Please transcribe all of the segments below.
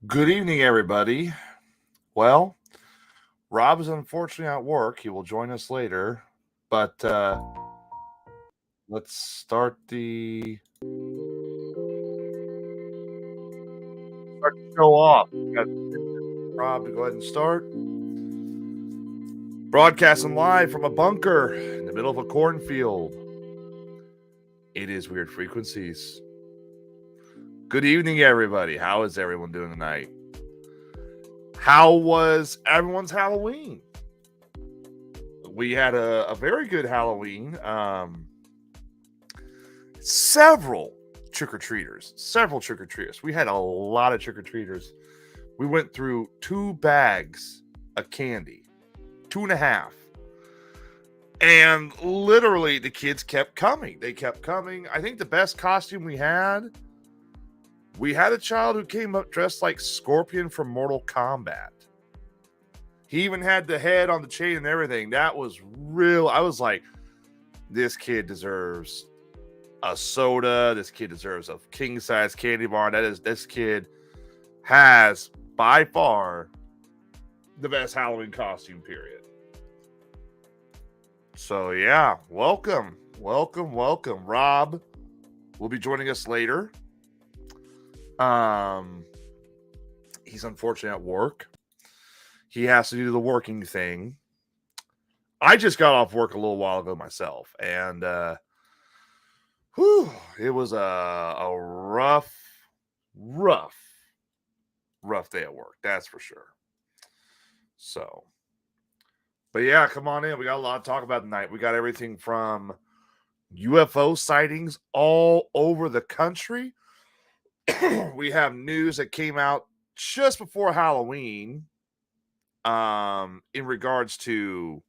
Good evening, everybody. Well, Rob is unfortunately at work. He will join us later, but let's start the show off. We got Rob to go ahead and start. Broadcasting live from a bunker in the middle of a cornfield. It is Weird Frequencies. Good evening, everybody. How is everyone doing tonight? How was everyone's Halloween? We had a very good Halloween. Several trick-or-treaters. We had a lot of trick-or-treaters. We went through 2 bags of candy, 2.5. And literally the kids kept coming. They kept coming. I think the best costume we had a child who came up dressed like Scorpion from Mortal Kombat. He even had the head on the chain and everything. That was real. I was like, this kid deserves a soda. This kid deserves a king size candy bar. This kid has by far the best Halloween costume, period. So yeah, welcome. Rob will be joining us later. He's unfortunately at work. He has to do the working thing. I just got off work a little while ago myself, and it was a rough day at work, that's for sure. So, but yeah, come on in. We got a lot to talk about tonight. We got everything from UFO sightings all over the country. We have news that came out just before Halloween in regards to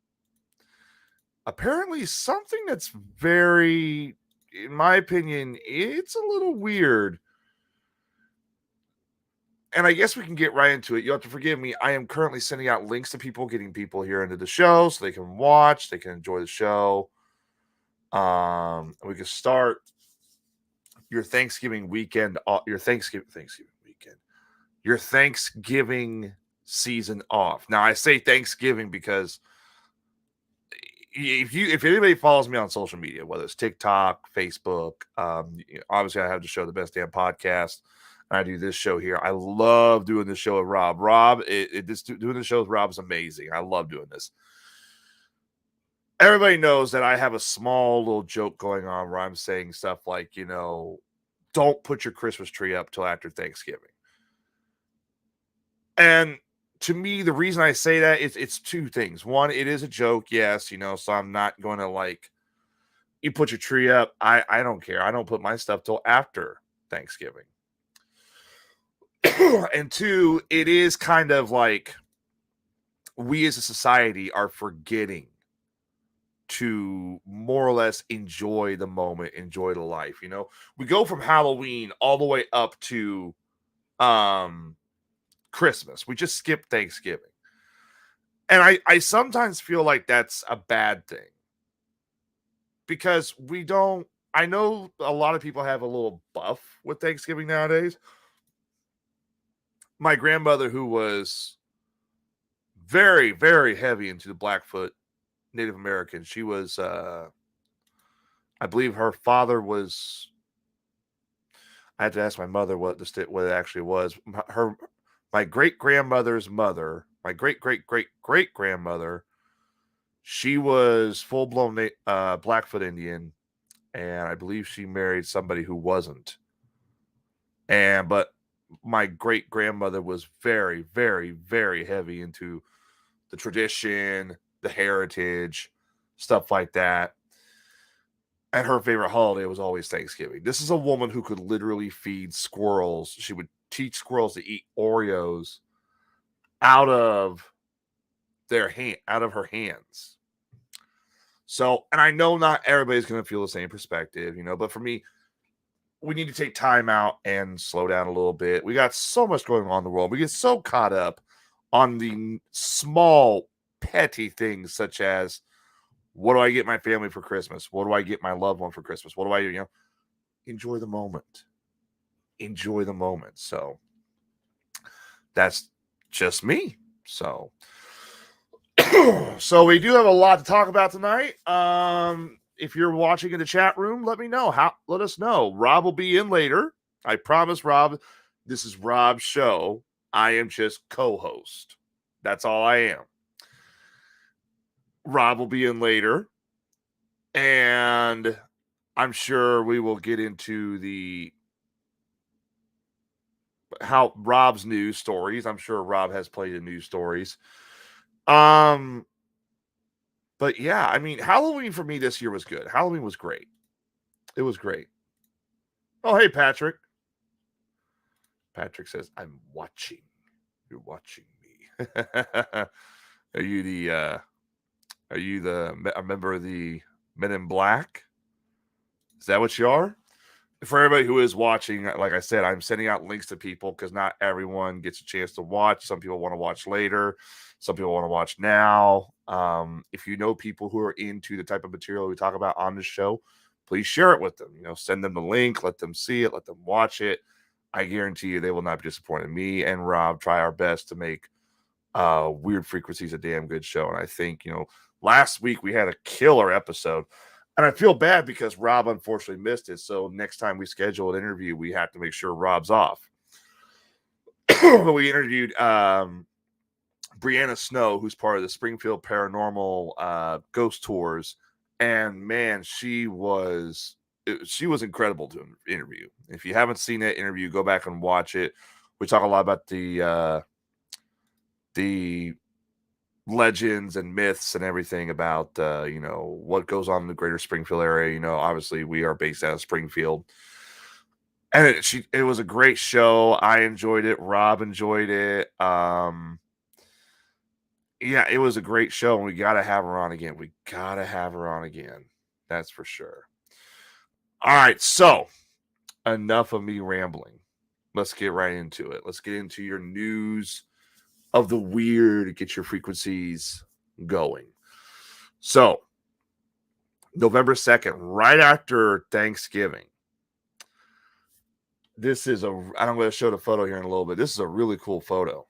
apparently something that's very, in my opinion, it's a little weird. And I guess we can get right into it. You'll have to forgive me. I am currently sending out links to people, getting people here into the show so they can watch, they can enjoy the show. We can start your Thanksgiving weekend, your Thanksgiving season off. Now I say Thanksgiving because if anybody follows me on social media, whether it's TikTok, Facebook, obviously I have the show, The Best Damn Podcast. I do this show here. I love doing this show with Rob. Doing the show with Rob is amazing. I love doing this. Everybody knows that I have a small little joke going on where I'm saying stuff like, don't put your Christmas tree up till after Thanksgiving. And to me, the reason I say that is it's 2 things. One, it is a joke, yes, so I'm not going to you put your tree up. I don't care. I don't put my stuff till after Thanksgiving. And 2, it is kind of like we as a society are forgetting to more or less enjoy the moment, enjoy the life. We go from Halloween all the way up to Christmas. We just skip Thanksgiving. And I sometimes feel like that's a bad thing. Because I know a lot of people have a little buff with Thanksgiving nowadays. My grandmother, who was very, very heavy into the Blackfoot Native American, she was, I believe her father was, I had to ask my mother what it actually was. My great-grandmother's mother, my great-great-great-great-grandmother, she was full-blown Blackfoot Indian, and I believe she married somebody who wasn't. But my great-grandmother was very, very, very heavy into the tradition, the heritage, stuff like that. And her favorite holiday was always Thanksgiving. This is a woman who could literally feed squirrels. She would teach squirrels to eat Oreos out of her hands. So, and I know not everybody's going to feel the same perspective, but for me, we need to take time out and slow down a little bit. We got so much going on in the world. We get so caught up on the small, petty things such as, what do I get my family for Christmas? What do I get my loved one for Christmas? What do I do? Enjoy the moment. So that's just me. So, so we do have a lot to talk about tonight. If you're watching in the chat room, let me know. Let us know. Rob will be in later. I promise, Rob. This is Rob's show. I am just co-host. That's all I am. Rob will be in later, and I'm sure we will get into how Rob's news stories. I'm sure Rob has played in news stories. But yeah, I mean, Halloween for me this year was good. Halloween was great. It was great. Oh, hey, Patrick. Patrick says, I'm watching. You're watching me. Are you a member of the Men in Black? Is that what you are? For everybody who is watching, like I said, I'm sending out links to people because not everyone gets a chance to watch. Some people want to watch later. Some people want to watch now. If you know people who are into the type of material we talk about on the show, please share it with them. Send them the link, let them see it, let them watch it. I guarantee you they will not be disappointed. Me and Rob try our best to make Weird Frequencies a damn good show. And I think, last week we had a killer episode. And I feel bad because Rob unfortunately missed it. So next time we schedule an interview, we have to make sure Rob's off. But we interviewed Brianna Snow, who's part of the Springfield Paranormal Ghost Tours. And man, she was incredible to interview. If you haven't seen that interview, go back and watch it. We talk a lot about the legends and myths and everything about what goes on in the greater Springfield area. Obviously we are based out of Springfield, and it was a great show. I enjoyed it. Rob enjoyed it. Yeah, it was a great show, and we gotta have her on again. That's for sure. All right, so enough of me rambling. Let's get right into it. Let's get into your news of the weird, get your frequencies going. So, November 2nd, right after Thanksgiving, I'm going to show the photo here in a little bit. This is a really cool photo.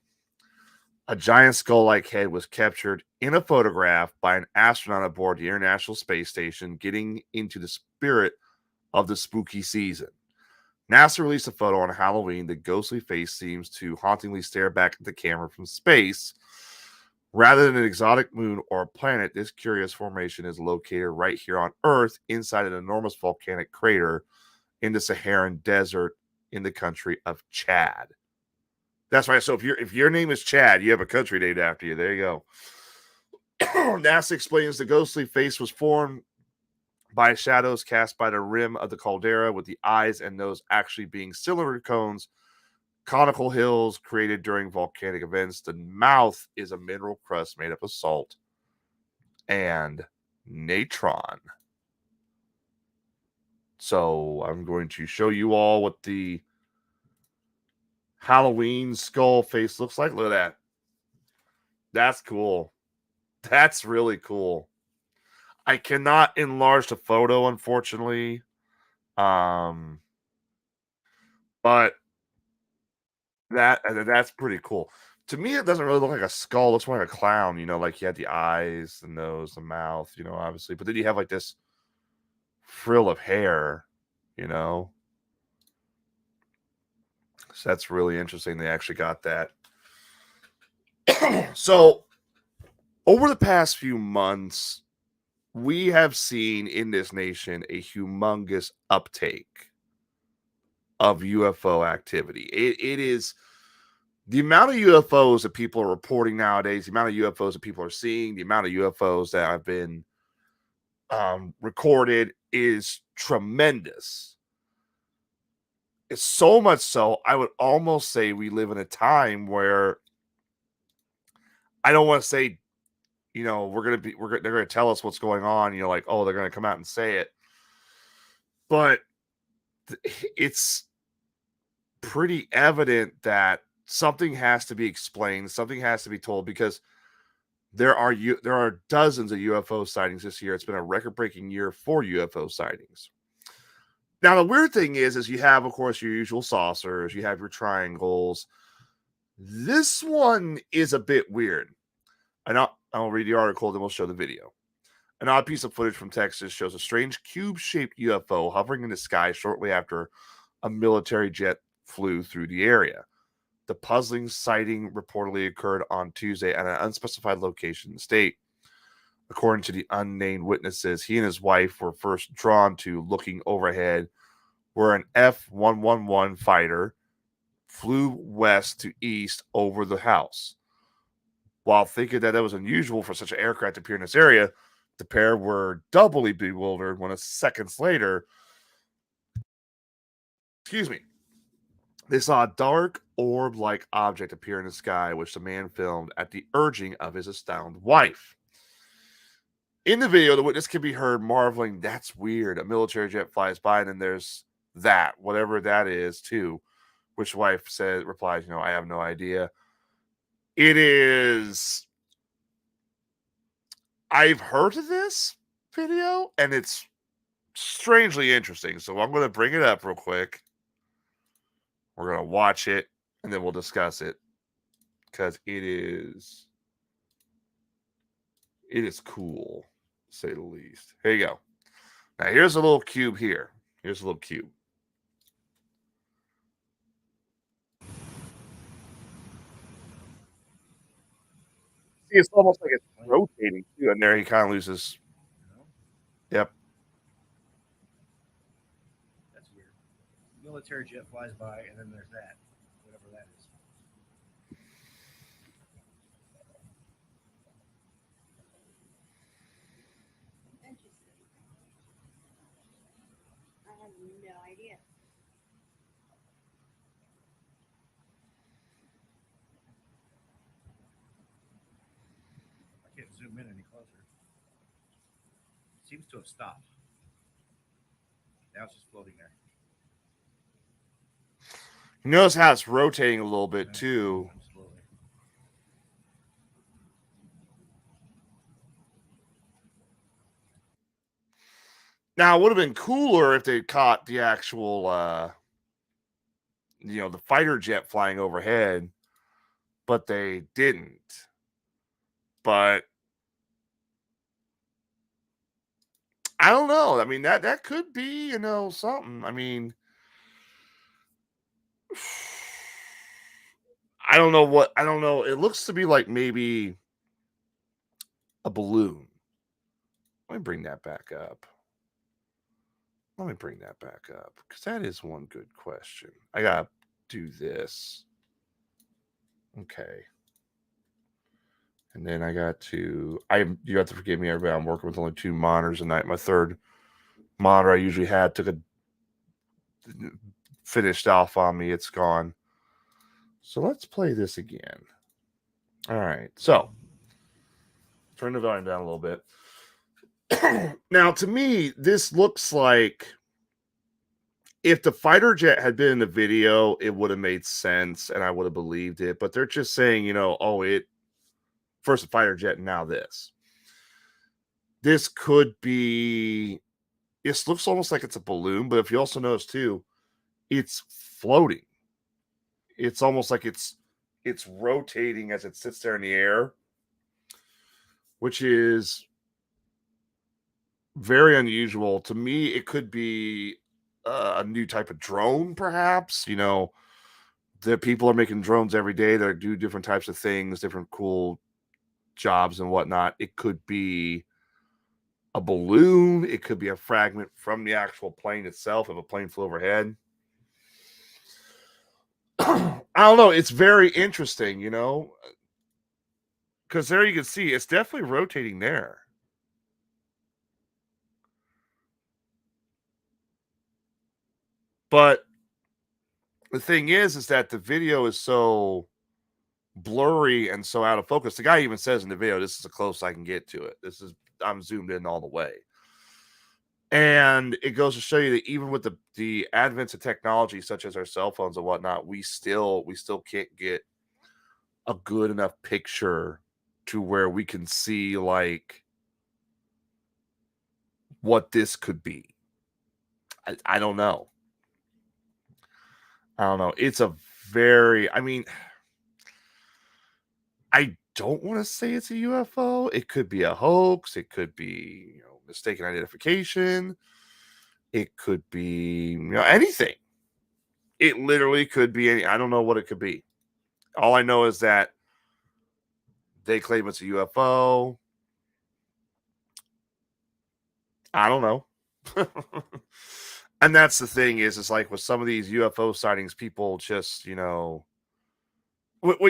A giant skull-like head was captured in a photograph by an astronaut aboard the International Space Station, getting into the spirit of the spooky season. NASA released a photo on Halloween. The ghostly face seems to hauntingly stare back at the camera from space. Rather than an exotic moon or a planet, this curious formation is located right here on Earth inside an enormous volcanic crater in the Saharan desert in the country of Chad. That's right. So if your name is Chad, you have a country named after you. There you go. NASA explains the ghostly face was formed by shadows cast by the rim of the caldera, with the eyes and nose actually being cylinder cones, conical hills created during volcanic events. The mouth is a mineral crust made up of salt and natron. So I'm going to show you all what the Halloween skull face looks like. Look at that. That's cool. That's really cool. I cannot enlarge the photo, unfortunately. But that's pretty cool. To me, it doesn't really look like a skull. It looks more like a clown, like you had the eyes, the nose, the mouth, obviously. But then you have like this frill of hair, So that's really interesting. They actually got that. So over the past few months, we have seen in this nation a humongous uptake of UFO activity. It is the amount of UFOs that people are reporting nowadays, the amount of UFOs that people are seeing, the amount of UFOs that have been recorded is tremendous. It's so much so, I would almost say we live in a time where I don't want to say, they're going to tell us what's going on. Like, oh, they're going to come out and say it. But it's pretty evident that something has to be explained. Something has to be told, because there are dozens of UFO sightings this year. It's been a record-breaking year for UFO sightings. Now, the weird thing is you have, of course, your usual saucers. You have your triangles. This one is a bit weird. I'll read the article, then we'll show the video. An odd piece of footage from Texas shows a strange cube-shaped UFO hovering in the sky shortly after a military jet flew through the area. The puzzling sighting reportedly occurred on Tuesday at an unspecified location in the state. According to the unnamed witnesses, he and his wife were first drawn to looking overhead where an F-111 fighter flew west to east over the house. While thinking that was unusual for such an aircraft to appear in this area, the pair were doubly bewildered when seconds later, they saw a dark orb-like object appear in the sky, which the man filmed at the urging of his astounded wife. In the video, the witness can be heard marveling, "That's weird. A military jet flies by, and then there's that, whatever that is, too." Which wife replies, "I have no idea." It is. I've heard of this video, and it's strangely interesting. So I'm going to bring it up real quick. We're going to watch it, and then we'll discuss it because it is cool, to say the least. Here you go. Now, here's a little cube here. Here's a little cube. See, it's almost like it's rotating, too. And there he kind of loses. Yep. That's weird. Military jet flies by, and then there's that, whatever that is. Interesting. I have no idea. I can't zoom in any closer. It seems to have stopped. Now it's just floating there. You notice how it's rotating a little bit too. Slowly. Now, it would have been cooler if they caught the actual, the fighter jet flying overhead, but they didn't. But I don't know. I mean, that could be, something. I mean, I don't know. It looks to be like maybe a balloon. Let me bring that back up. Because that is one good question. I got to do this. Okay. And then I got to, you have to forgive me, everybody. I'm working with only 2 monitors tonight. My third monitor I usually had finished off on me. It's gone. So let's play this again. All right. So turn the volume down a little bit. Now, to me, this looks like if the fighter jet had been in the video, it would have made sense and I would have believed it. But they're just saying, first a fighter jet and now this. This could be, this looks almost like it's a balloon, but if you also notice too, it's floating. It's almost like it's rotating as it sits there in the air, which is very unusual. To me, it could be a new type of drone, perhaps. The people are making drones every day that do different types of things, different cool jobs and whatnot. It could be a balloon. It could be a fragment from the actual plane itself if a plane flew overhead. I don't know. It's very interesting, because there you can see it's definitely rotating there. But the thing is that the video is so blurry and so out of focus. The guy even says in the video, "This is the closest I can get to it. I'm zoomed in all the way." And it goes to show you that even with the advents of technology such as our cell phones and whatnot, we still can't get a good enough picture to where we can see like what this could be. I don't know. It's a very, I don't want to say it's a UFO. It could be a hoax. It could be, mistaken identification. It could be, anything. It literally could be any. I don't know what it could be. All I know is that they claim it's a UFO. I don't know. And that's the thing is like with some of these UFO sightings, people just, when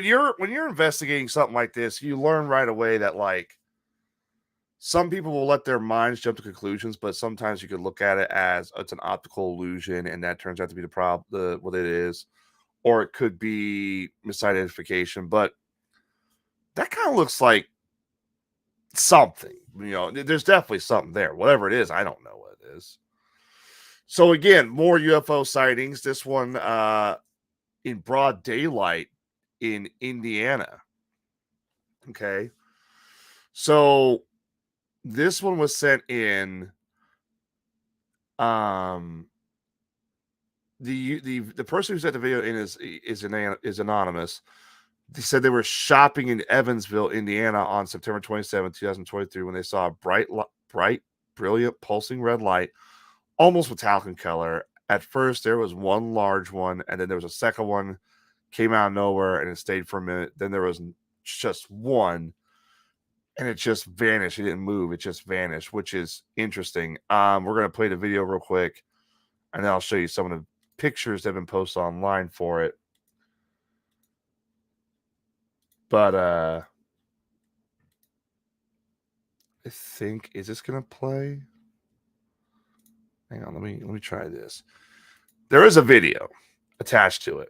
you're investigating something like this, you learn right away that like some people will let their minds jump to conclusions, but sometimes you could look at it as it's an optical illusion, and that turns out to be what it is, or it could be misidentification. But that kind of looks like something. There's definitely something there. Whatever it is, I don't know what it is. So again, more UFO sightings. This one in broad daylight in Indiana. Okay. So this one was sent in. The person who sent the video in is anonymous. They said they were shopping in Evansville, Indiana on September 27, 2023 when they saw a bright, brilliant, pulsing red light, almost metallic in color. At first, there was one large one, and then there was a second one, came out of nowhere, and it stayed for a minute. Then there was just one, and it just vanished. It didn't move. It just vanished, which is interesting. We're going to play the video real quick, and then I'll show you some of the pictures that have been posted online for it. But I think, is this going to play? Hang on, let me try this. There is a video attached to it.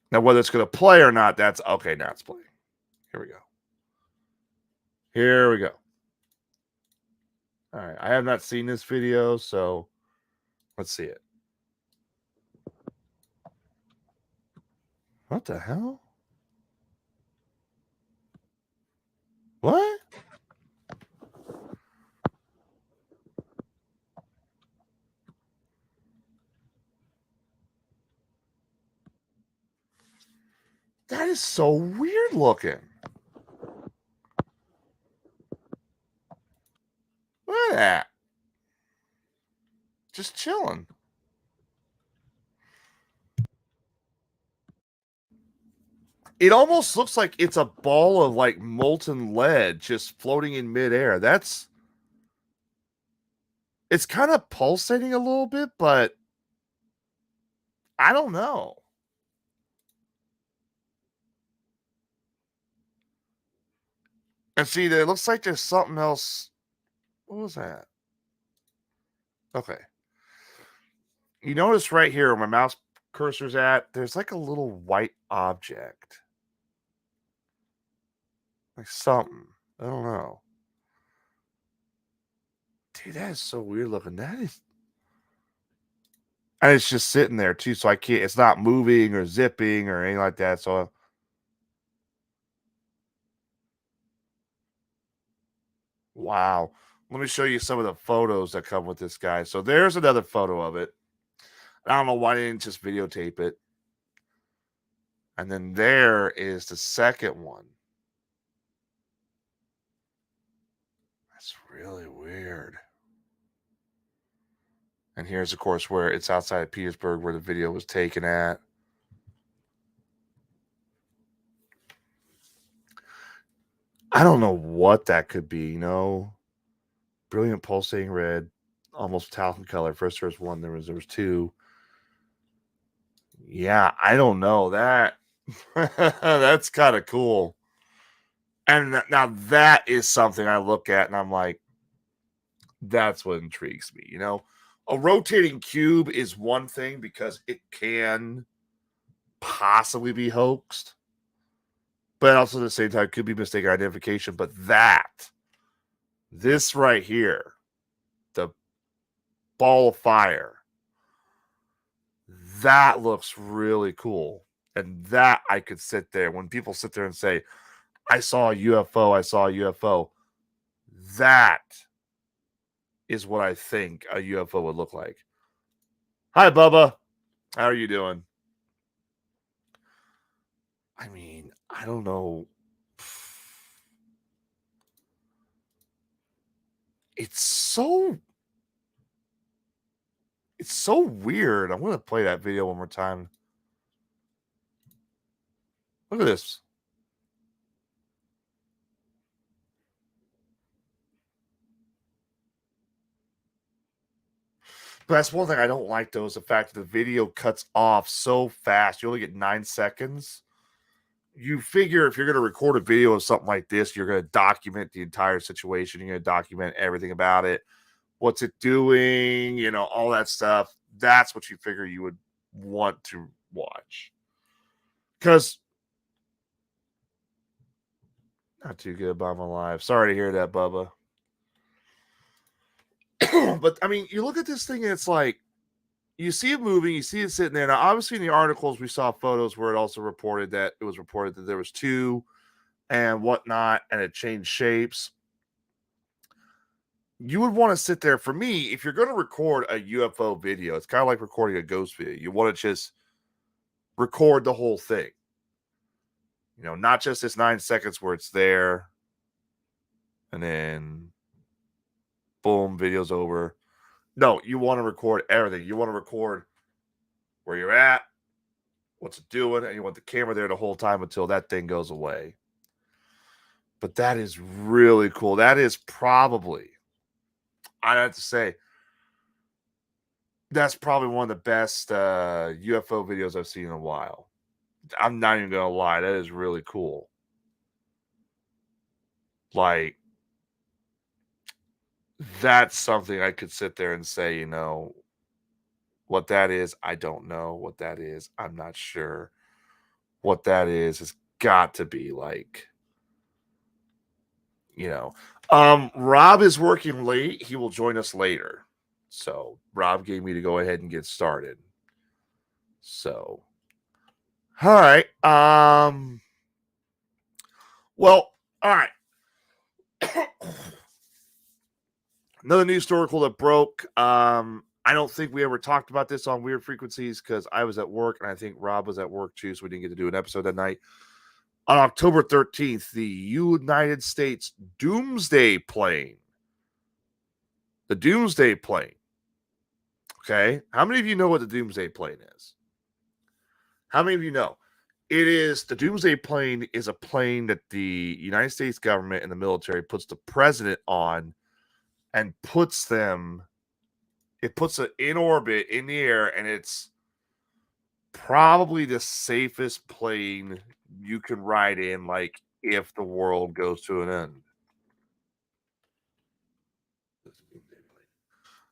Now, whether it's going to play or not, that's okay. Now it's playing. Here we go. Here we go. All right. I have not seen this video, so let's see it. What the hell? What? That is so weird looking. Look at that. Just chilling. It almost looks like it's a ball of like molten lead just floating in midair. It's kind of pulsating a little bit, but I don't know. And see, it looks like there's something else. What was that? Okay. You notice right here where my mouse cursor's at, there's like a little white object. Like something. I don't know. Dude, that is so weird looking. That is. And it's just sitting there too, so I can't. It's not moving or zipping or anything like that. So, wow. Let me show you some of the photos that come with this guy. So there's another photo of it. I don't know why they didn't just videotape it. And then there is the second one. That's really weird. And here's, of course, where it's outside of Petersburg, where the video was taken at. I don't know what that could be, Brilliant pulsating red, almost metallic in color. First there was one, there was two. Yeah, I don't know. That's kind of cool. And now that is something I look at and I'm like, that's what intrigues me, A rotating cube is one thing because it can possibly be hoaxed, but also at the same time could be mistaken identification. But this right here, the ball of fire, that looks really cool. And that I could sit there when people sit there and say, I saw a UFO, I saw a UFO. That is what I think a UFO would look like. Hi, Bubba. How are you doing? I mean, I don't know. It's so weird. I'm gonna play that video one more time. Look at this. But that's one thing I don't like, though, is the fact that the video cuts off so fast. You only get 9 seconds. You figure if you're going to record a video of something like this, you're going to document the entire situation. You're going to document everything about it. What's it doing? You know, all that stuff. That's what you figure you would want to watch. Because not too good about my life. Sorry to hear that, Bubba. But, I mean, you look at this thing and it's like, you see it moving, you see it sitting there. Now, obviously, in the articles, we saw photos where it also reported that there was 2 and whatnot, and it changed shapes. You would want to sit there. For me, if you're going to record a UFO video, it's kind of like recording a ghost video. You want to just record the whole thing. You know, not just this 9 seconds where it's there and then boom, video's over. No, you want to record everything. You want to record where you're at, what's it doing, and you want the camera there the whole time until that thing goes away. But that is really cool. That is probably, I have to say, that's probably one of the best UFO videos I've seen in a while. I'm not even going to lie. That is really cool. Like, that's something I could sit there and say, you know, what that is, I don't know. What that is, I'm not sure. What that is has got to be like, you know. Rob is working late. He will join us later. So Rob gave me to go ahead and get started. So, all right. Well, all right. Another news story that broke. I don't think we ever talked about this on Weird Frequencies because I was at work and I think Rob was at work too, so we didn't get to do an episode that night. On October 13th, the United States Doomsday plane. The Doomsday plane. Okay. How many of you know what the Doomsday plane is? How many of you know? The Doomsday plane is a plane that the United States government and the military puts the president on and puts it in orbit in the air, and it's probably the safest plane you can ride in, like, if the world goes to an end.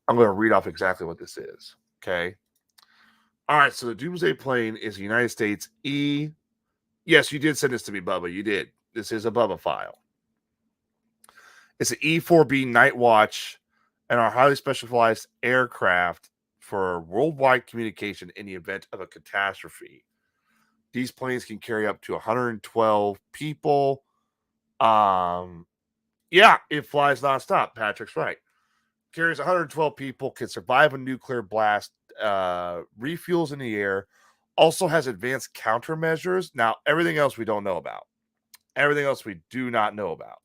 I'm going to read off exactly what this is. Okay. All right. So the Doomsday plane is the United States Yes, you did send this to me, Bubba. You did. This is a Bubba file. It's an E-4B Night Watch and our highly specialized aircraft for worldwide communication in the event of a catastrophe. These planes can carry up to 112 people. Yeah, it flies nonstop. Patrick's right. Carries 112 people, can survive a nuclear blast, refuels in the air, also has advanced countermeasures. Now, everything else we don't know about. Everything else we do not know about.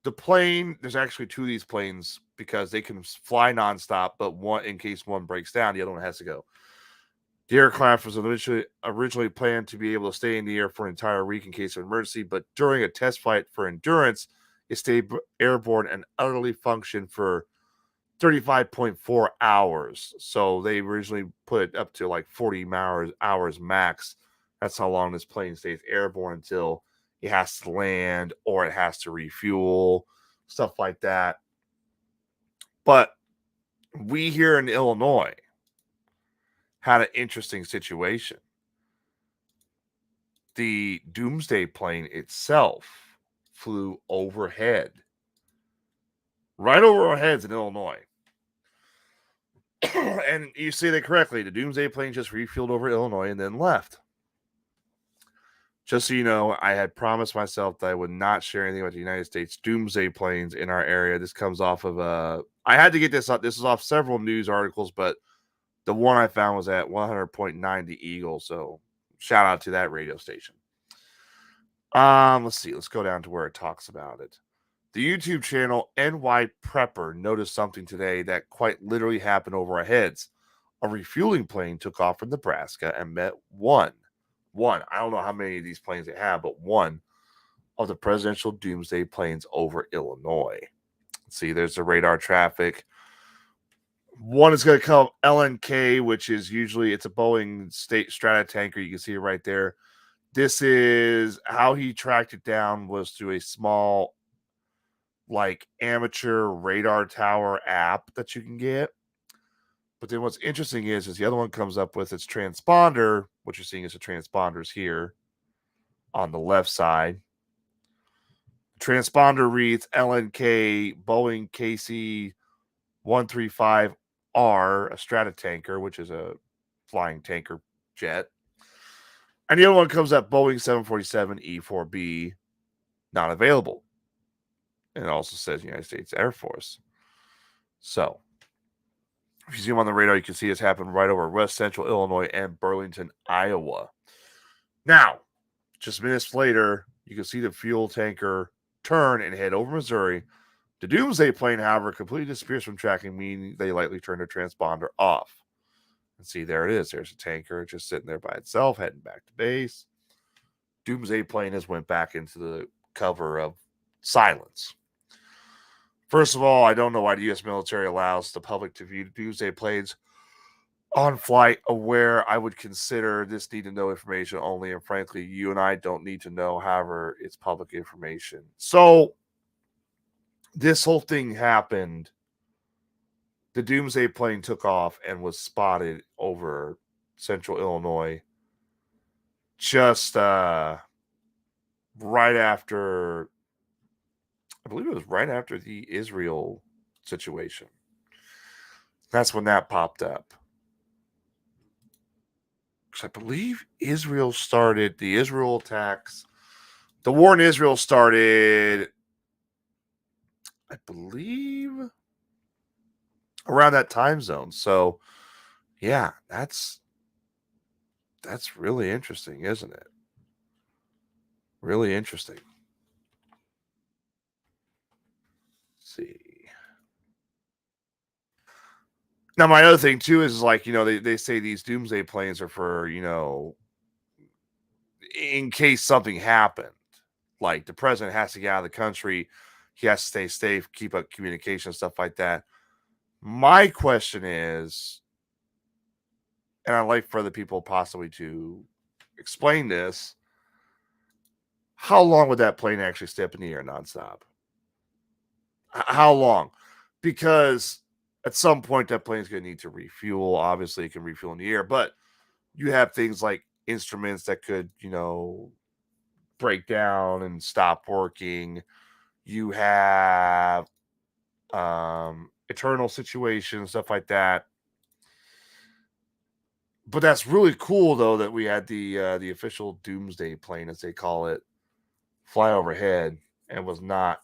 The plane, there's actually 2 of these planes because they can fly nonstop, but one, in case one breaks down, the other one has to go. The aircraft was originally planned to be able to stay in the air for an entire week in case of emergency, but during a test flight for endurance, it stayed airborne and utterly functioned for 35.4 hours. So they originally put it up to like 40 hours max. That's how long this plane stays airborne until it has to land or it has to refuel, stuff like that. But we here in Illinois had an interesting situation. The Doomsday plane itself flew overhead, right over our heads in Illinois. And you say that correctly. The Doomsday plane just refueled over Illinois and then left. Just so you know, I had promised myself that I would not share anything about the United States Doomsday planes in our area. This comes off of I had to get this up. This is off several news articles, but the one I found was at 100.9 the Eagle. So shout out to that radio station. Let's see. Let's go down to where it talks about it. The YouTube channel NY Prepper noticed something today that quite literally happened over our heads. A refueling plane took off from Nebraska and met one. I don't know how many of these planes they have, but one of the presidential doomsday planes over Illinois. See, there's the radar traffic. One is going to come LNK, which is usually it's a Boeing State Strata tanker. You can see it right there. This is how he tracked it down was through a small, like amateur radar tower app that you can get. But then what's interesting is the other one comes up with its transponder. What you're seeing is the transponders here on the left side. Transponder reads LNK Boeing KC-135R, a strata tanker, which is a flying tanker jet. And the other one comes up Boeing 747 E4B, not available. And it also says United States Air Force. So, if you zoom on the radar, you can see it's happened right over West Central Illinois and Burlington, Iowa. Now, just minutes later, you can see the fuel tanker turn and head over Missouri. The doomsday plane, however, completely disappears from tracking, meaning they likely turned their transponder off. And see, there it is. There's a tanker just sitting there by itself, heading back to base. Doomsday plane has went back into the cover of silence. First of all, I don't know why the U.S. military allows the public to view doomsday planes on flight aware. I would consider this need to know information only, and frankly, you and I don't need to know. However, it's public information. So this whole thing happened. The doomsday plane took off and was spotted over central Illinois just right after, I believe it was right after the Israel situation. That's when that popped up. Because I believe Israel started, the Israel attacks, the war in Israel started, I believe, around that time zone. So, yeah, that's really interesting, isn't it? Really interesting. Let's see. Now, my other thing, too, is like, they say these doomsday planes are for, in case something happened. Like the president has to get out of the country. He has to stay safe, keep up communication, stuff like that. My question is, and I'd like for other people possibly to explain this, how long would that plane actually stay up in the air nonstop? How long? Because at some point that plane's going to need to refuel. Obviously, it can refuel in the air, but you have things like instruments that could, break down and stop working. You have eternal situations, stuff like that. But that's really cool, though, that we had the official doomsday plane, as they call it, fly overhead and was not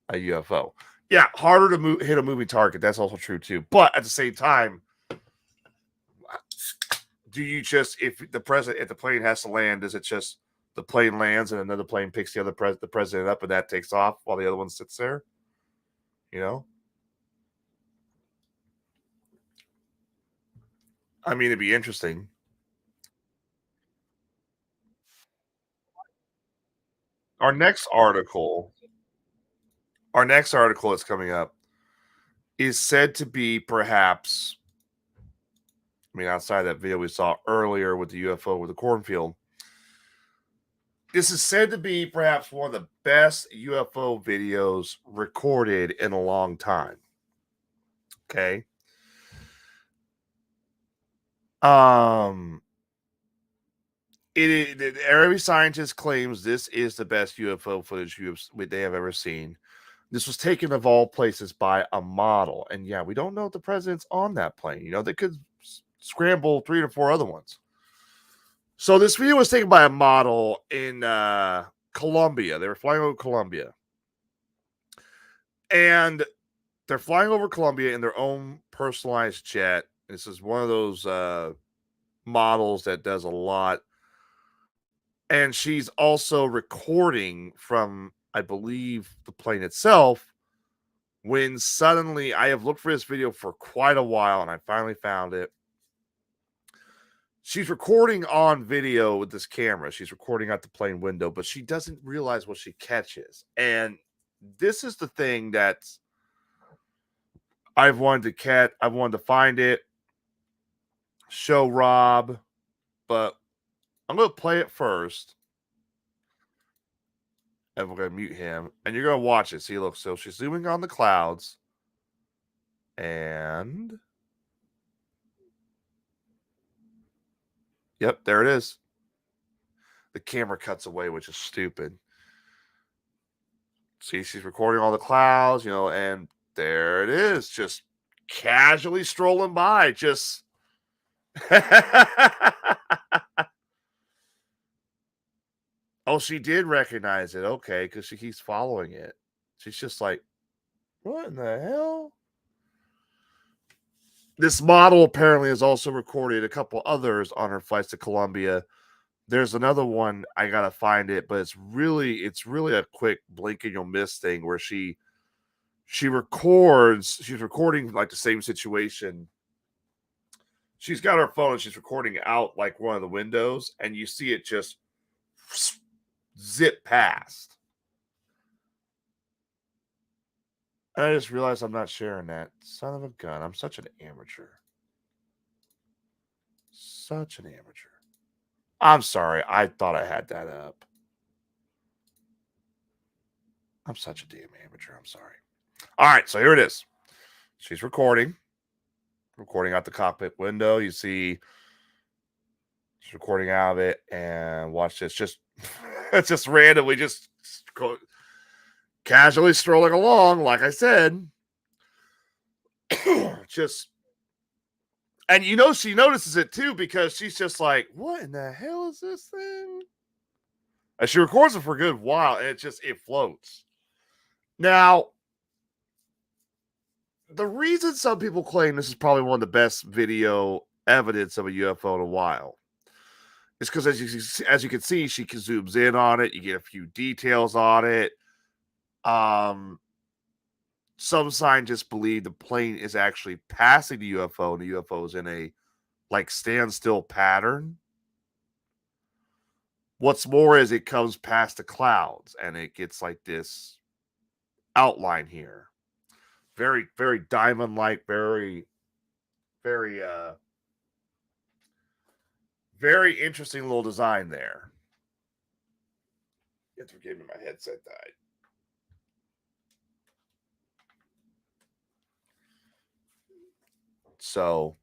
a UFO. Yeah, harder to hit a moving target. That's also true, too. But at the same time, do you just, if the plane has to land, is it just the plane lands and another plane picks the president up and that takes off while the other one sits there? I mean, it'd be interesting. Our next article that's coming up is said to be perhaps, outside that video we saw earlier with the UFO with the cornfield, this is said to be perhaps one of the best UFO videos recorded in a long time. Okay. Every scientist claims this is the best UFO footage they have ever seen. This was taken of all places by a model. And yeah, we don't know if the president's on that plane. They could scramble 3 to 4 other ones. So this video was taken by a model in Colombia. They were flying over Colombia. And they're flying over Colombia in their own personalized jet. This is one of those models that does a lot And she's also recording from, I believe, the plane itself. When suddenly, I have looked for this video for quite a while and I finally found it. She's recording on video with this camera. She's recording out the plane window, but she doesn't realize what she catches. And this is the thing that I've wanted to find it, show Rob, but I'm going to play it first. And we're going to mute him. And you're going to watch it. See, look, so she's zooming on the clouds. And yep, there it is. The camera cuts away, which is stupid. See, she's recording all the clouds, and there it is. Just casually strolling by. Just. Oh, she did recognize it. Okay, because she keeps following it. She's just like, what in the hell? This model apparently has also recorded a couple others on her flights to Colombia. There's another one, I gotta find it, but it's really a quick blink and you'll miss thing where she's recording like the same situation. She's got her phone and she's recording out like one of the windows, and you see it just zip past. And I just realized I'm not sharing that. Son of a gun. I'm such an amateur. Such an amateur. I'm sorry. I thought I had that up. I'm such a damn amateur. I'm sorry. All right. So here it is. She's recording out the cockpit window. You see she's recording out of it. And watch this. It's just randomly just casually strolling along, like I said. And she notices it too, because she's just like, what in the hell is this thing? And she records it for a good while, and it floats. Now, the reason some people claim this is probably one of the best video evidence of a UFO in a while is because, as you can see, she zooms in on it. You get a few details on it. Some scientists believe the plane is actually passing the UFO, and the UFO is in a standstill pattern. What's more is it comes past the clouds and it gets like this outline here. Very, very diamond-like, very, very, very interesting little design there. You have to forgive me, my headset died. So,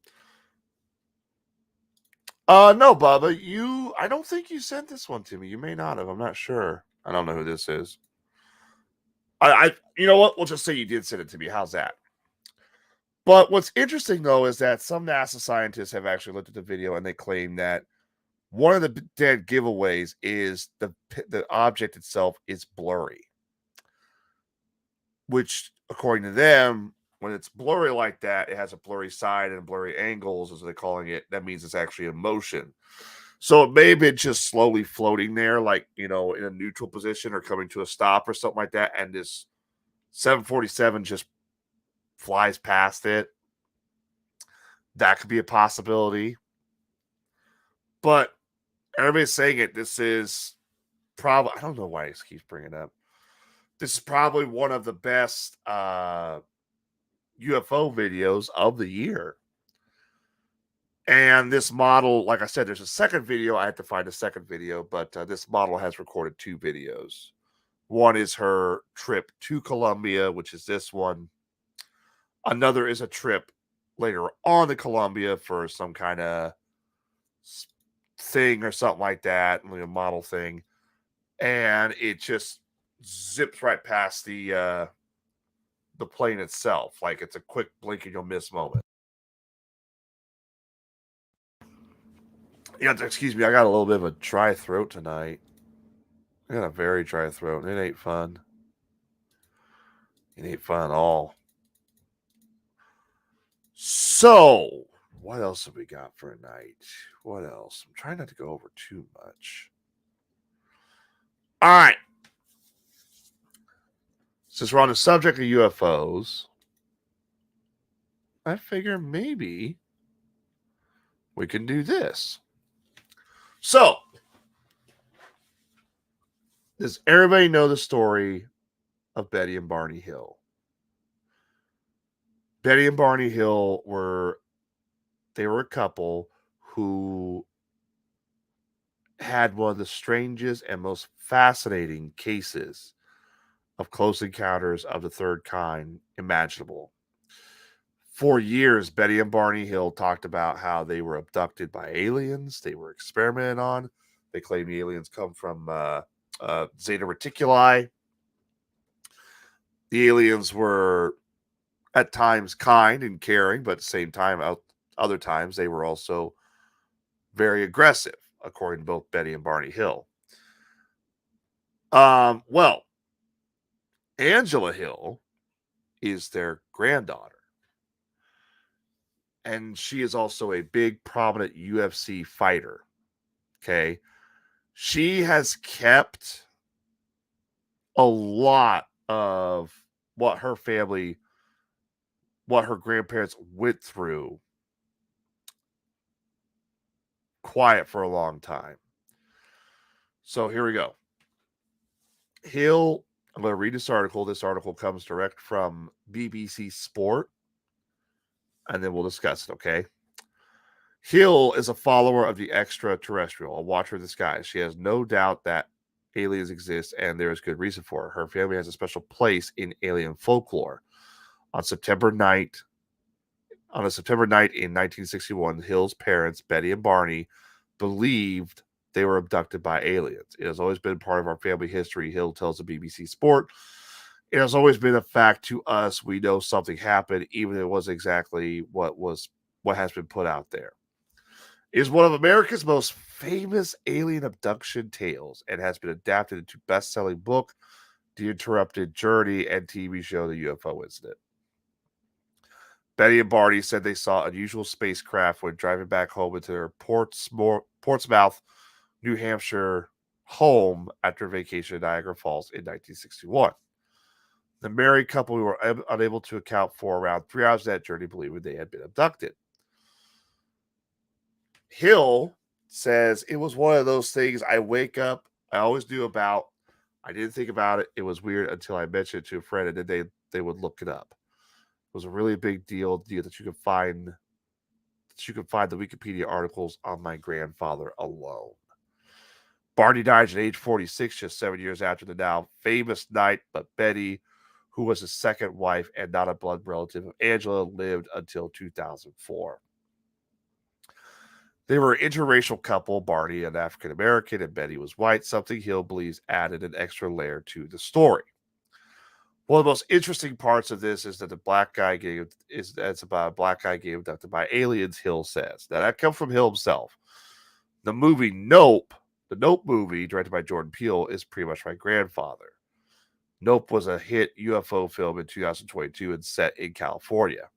no, Bubba, I don't think you sent this one to me. You may not have. I'm not sure. I don't know who this is. You know what? We'll just say you did send it to me. How's that? But what's interesting, though, is that some NASA scientists have actually looked at the video and they claim that one of the dead giveaways is the object itself is blurry. Which, according to them, when it's blurry like that, it has a blurry side and blurry angles, as they're calling it. That means it's actually in motion. So it may have been just slowly floating there, like, in a neutral position or coming to a stop or something like that. And this 747 just flies past it. That could be a possibility. But everybody's saying it. This is probably, I don't know why he keeps bringing it up. This is probably one of the best UFO videos of the year. And this model, like I said, there's a second video. I had to find a second video, but this model has recorded 2 videos. One is her trip to Colombia, which is this one. Another is a trip later on to Colombia for some kind of thing or something like that, like a model thing. And it just zips right past the plane itself. Like it's a quick blink and you'll miss moment. Yeah, excuse me. I got a little bit of a dry throat tonight. I got a very dry throat, and it ain't fun. It ain't fun at all. So, what else have we got for a night? What else? I'm trying not to go over too much. All right. Since we're on the subject of UFOs, I figure maybe we can do this. So, does everybody know the story of Betty and Barney Hill? Betty and Barney Hill were a couple who had one of the strangest and most fascinating cases of close encounters of the third kind imaginable. For years, Betty and Barney Hill talked about how they were abducted by aliens. They were experimented on. They claim the aliens come from Zeta Reticuli. The aliens were at times kind and caring, but at the same time, other times they were also very aggressive, according to both Betty and Barney Hill. Well, Angela Hill is their granddaughter. And she is also a big, prominent UFC fighter. Okay. She has kept a lot of what her family, what her grandparents went through quiet for a long time. So here we go. I'm going to read this article. This article comes direct from BBC Sport, and then we'll discuss it, okay? Hill is a follower of the extraterrestrial, a watcher of the skies. She has no doubt that aliens exist, and there is good reason for it. Her family has a special place in alien folklore. On a September night in 1961, Hill's parents, Betty and Barney, believed they were abducted by aliens. It has always been part of our family history, Hill tells the BBC Sport. It has always been a fact to us. We know something happened, even if it wasn't exactly what has been put out there. It is one of America's most famous alien abduction tales and has been adapted into best-selling book, The Interrupted Journey, and TV show, The UFO Incident. Betty and Barney said they saw unusual spacecraft when driving back home into their Portsmouth, New Hampshire home after vacation in Niagara Falls in 1961. The married couple were unable to account for around 3 hours of that journey, believing they had been abducted. Hill says, it was one of those things I wake up, I always knew about. I didn't think about it. It was weird until I mentioned it to a friend, and then they would look it up. It was a really big deal that you could find the Wikipedia articles on my grandfather alone. Barney died at age 46, just 7 years after the now famous night, but Betty, who was his second wife and not a blood relative of Angela, lived until 2004. They were an interracial couple, Barney an African American and Betty was white, something Hill believes added an extra layer to the story. One of the most interesting parts of this is that it's about a black guy getting abducted by aliens, Hill says. Now that comes from Hill himself. The movie Nope, the Nope movie, directed by Jordan Peele, is pretty much my grandfather. Nope was a hit UFO film in 2022 and set in California.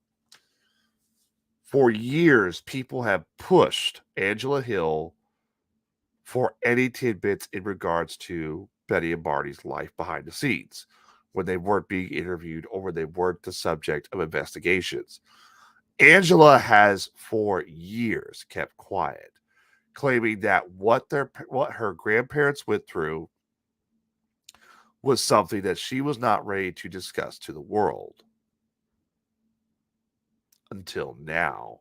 For years, people have pushed Angela Hill for any tidbits in regards to Betty and Barney's life behind the scenes when they weren't being interviewed or when they weren't the subject of investigations. Angela has for years kept quiet, claiming that what her grandparents went through was something that she was not ready to discuss to the world. Until now.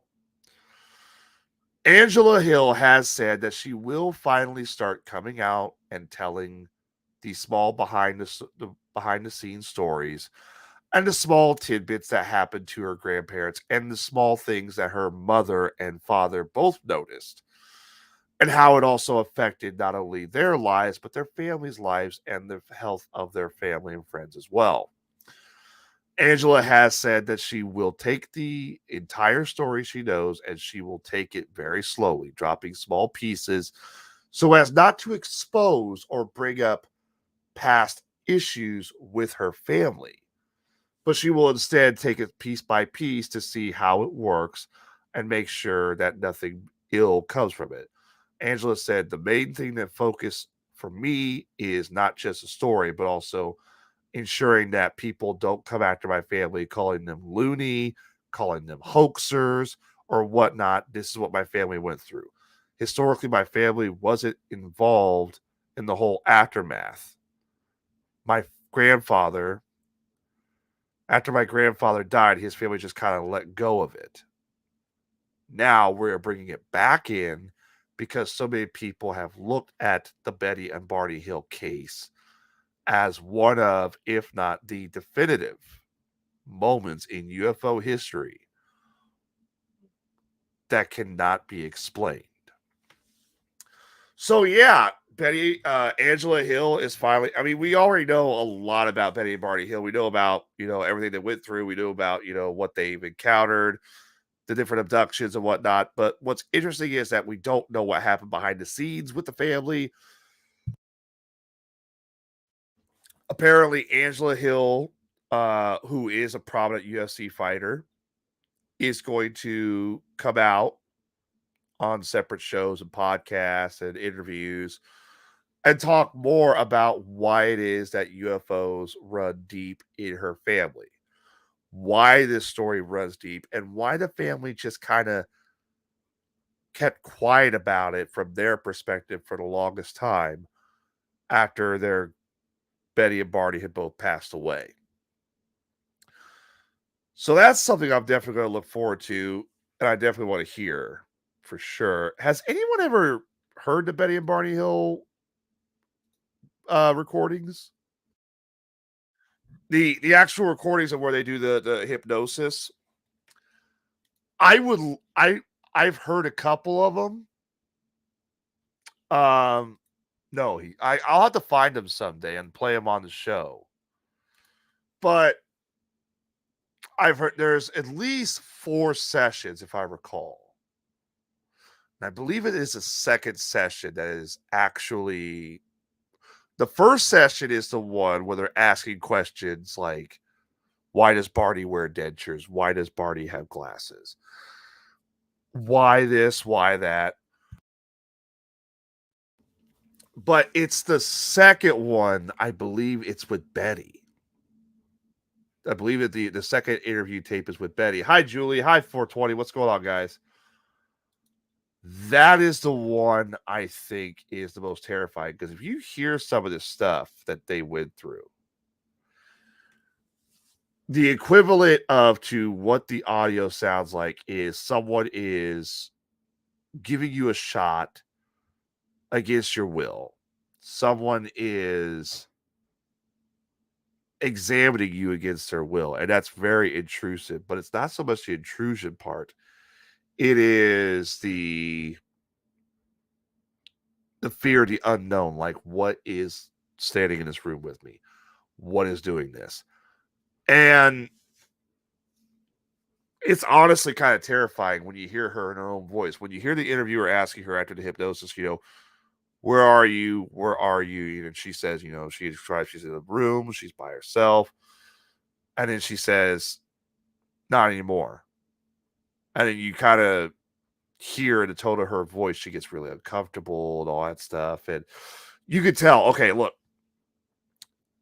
Angela Hill has said that she will finally start coming out and telling the small behind the scenes stories and the small tidbits that happened to her grandparents and the small things that her mother and father both noticed, and how it also affected not only their lives but their families' lives and the health of their family and friends as well. Angela has said that she will take the entire story she knows and she will take it very slowly, dropping small pieces so as not to expose or bring up past issues with her family. But she will instead take it piece by piece to see how it works and make sure that nothing ill comes from it. Angela said the main thing that focus for me is not just a story, but also ensuring that people don't come after my family, calling them loony, calling them hoaxers, or whatnot. This is what my family went through. Historically, my family wasn't involved in the whole aftermath. My grandfather, after my grandfather died, his family just kind of let go of it. Now we're bringing it back in because so many people have looked at the Betty and Barney Hill case as one of, if not the definitive moments in UFO history that cannot be explained. So yeah, Angela Hill is finally, I mean, we already know a lot about Betty and Barney Hill. We know about, everything they went through. We know about, what they've encountered, the different abductions and whatnot. But what's interesting is that we don't know what happened behind the scenes with the family. Apparently, Angela Hill, who is a prominent UFC fighter, is going to come out on separate shows and podcasts and interviews and talk more about why it is that UFOs run deep in her family, why this story runs deep, and why the family just kind of kept quiet about it from their perspective for the longest time after their Betty and Barney had both passed away. So that's something I'm definitely going to look forward to, and I definitely want to hear for sure. Has anyone ever heard the Betty and Barney Hill recordings? The actual recordings of where they do the hypnosis. I've heard a couple of them. No, I'll have to find them someday and play them on the show. But I've heard there's at least 4 sessions, if I recall. And I believe it is a second session that is actually, the first session is the one where they're asking questions like, why does Barney wear dentures? Why does Barney have glasses? Why this? Why that? But it's the second one, I believe it's with Betty. I believe that the second interview tape is with Betty. Hi, Julie. Hi, 420. What's going on, guys? That is the one I think is the most terrifying, because if you hear some of the stuff that they went through, the equivalent of to what the audio sounds like is someone is giving you a shot against your will. Someone is examining you against their will, and that's very intrusive. But it's not so much the intrusion part. It is the fear of the unknown. Like, what is standing in this room with me? What is doing this? And it's honestly kind of terrifying when you hear her in her own voice. When you hear the interviewer asking her after the hypnosis, where are you? Where are you? And she says, she describes she's in a room, she's by herself. And then she says, not anymore. And then you kind of hear in the tone of her voice, she gets really uncomfortable and all that stuff. And you could tell, okay, look,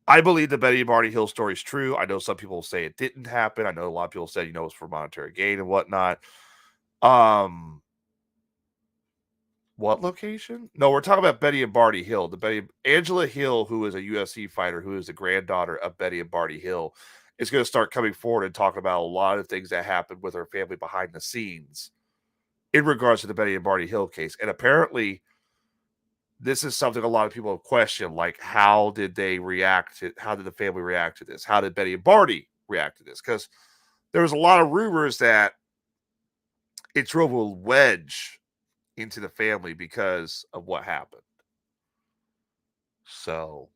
I believe the Betty and Barney Hill story is true. I know some people say it didn't happen. I know a lot of people said, it's for monetary gain and whatnot. What location? No, we're talking about Betty and Barney Hill. Angela Hill, who is a UFC fighter, who is the granddaughter of Betty and Barney Hill, is going to start coming forward and talking about a lot of things that happened with her family behind the scenes in regards to the Betty and Barney Hill case. And apparently, this is something a lot of people have questioned, like, how did the family react to this? How did Betty and Barney react to this? Because there was a lot of rumors that it drove a wedge into the family because of what happened. So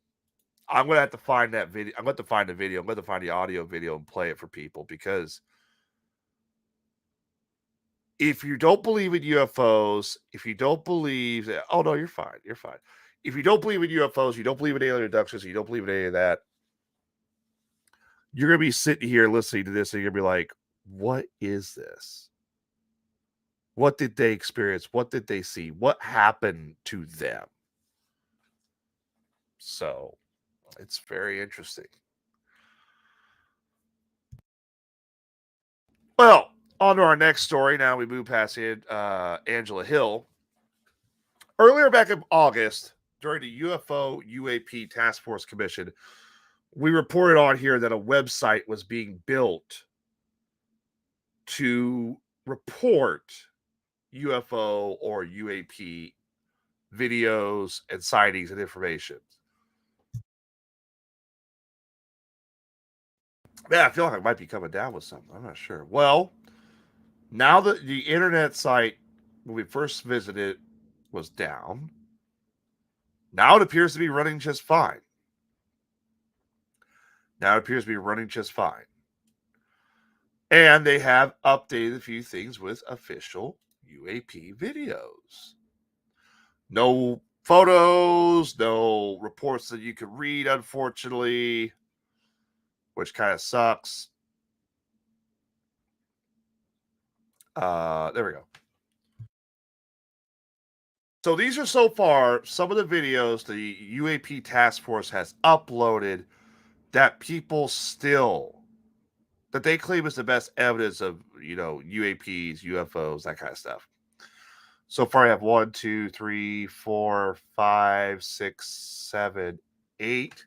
I'm going to have to find that video. I'm going to find the video. I'm going to find the audio video and play it for people, because if you don't believe in UFOs, if you don't believe that, oh no, you're fine. You're fine. If you don't believe in UFOs, you don't believe in alien abductions, you don't believe in any of that, you're going to be sitting here listening to this and you're going to be like, what is this? What did they experience? What did they see? What happened to them? So it's very interesting. Well, on to our next story. Now we move past Angela Hill. Earlier back in August, during the UFO UAP Task Force Commission, we reported on here that a website was being built to report UFO or UAP videos and sightings and information. Man, I feel like I might be coming down with something. I'm not sure. Well, now that the internet site, when we first visited, was down, now it appears to be running just fine. And they have updated a few things with official UAP videos. No photos, no reports that you could read, unfortunately, which kind of sucks. There we go. So these are so far some of the videos the UAP Task Force has uploaded that people still, that they claim is the best evidence of, UAPs, UFOs, that kind of stuff. So far I have 1, 2, 3, 4, 5, 6, 7, 8.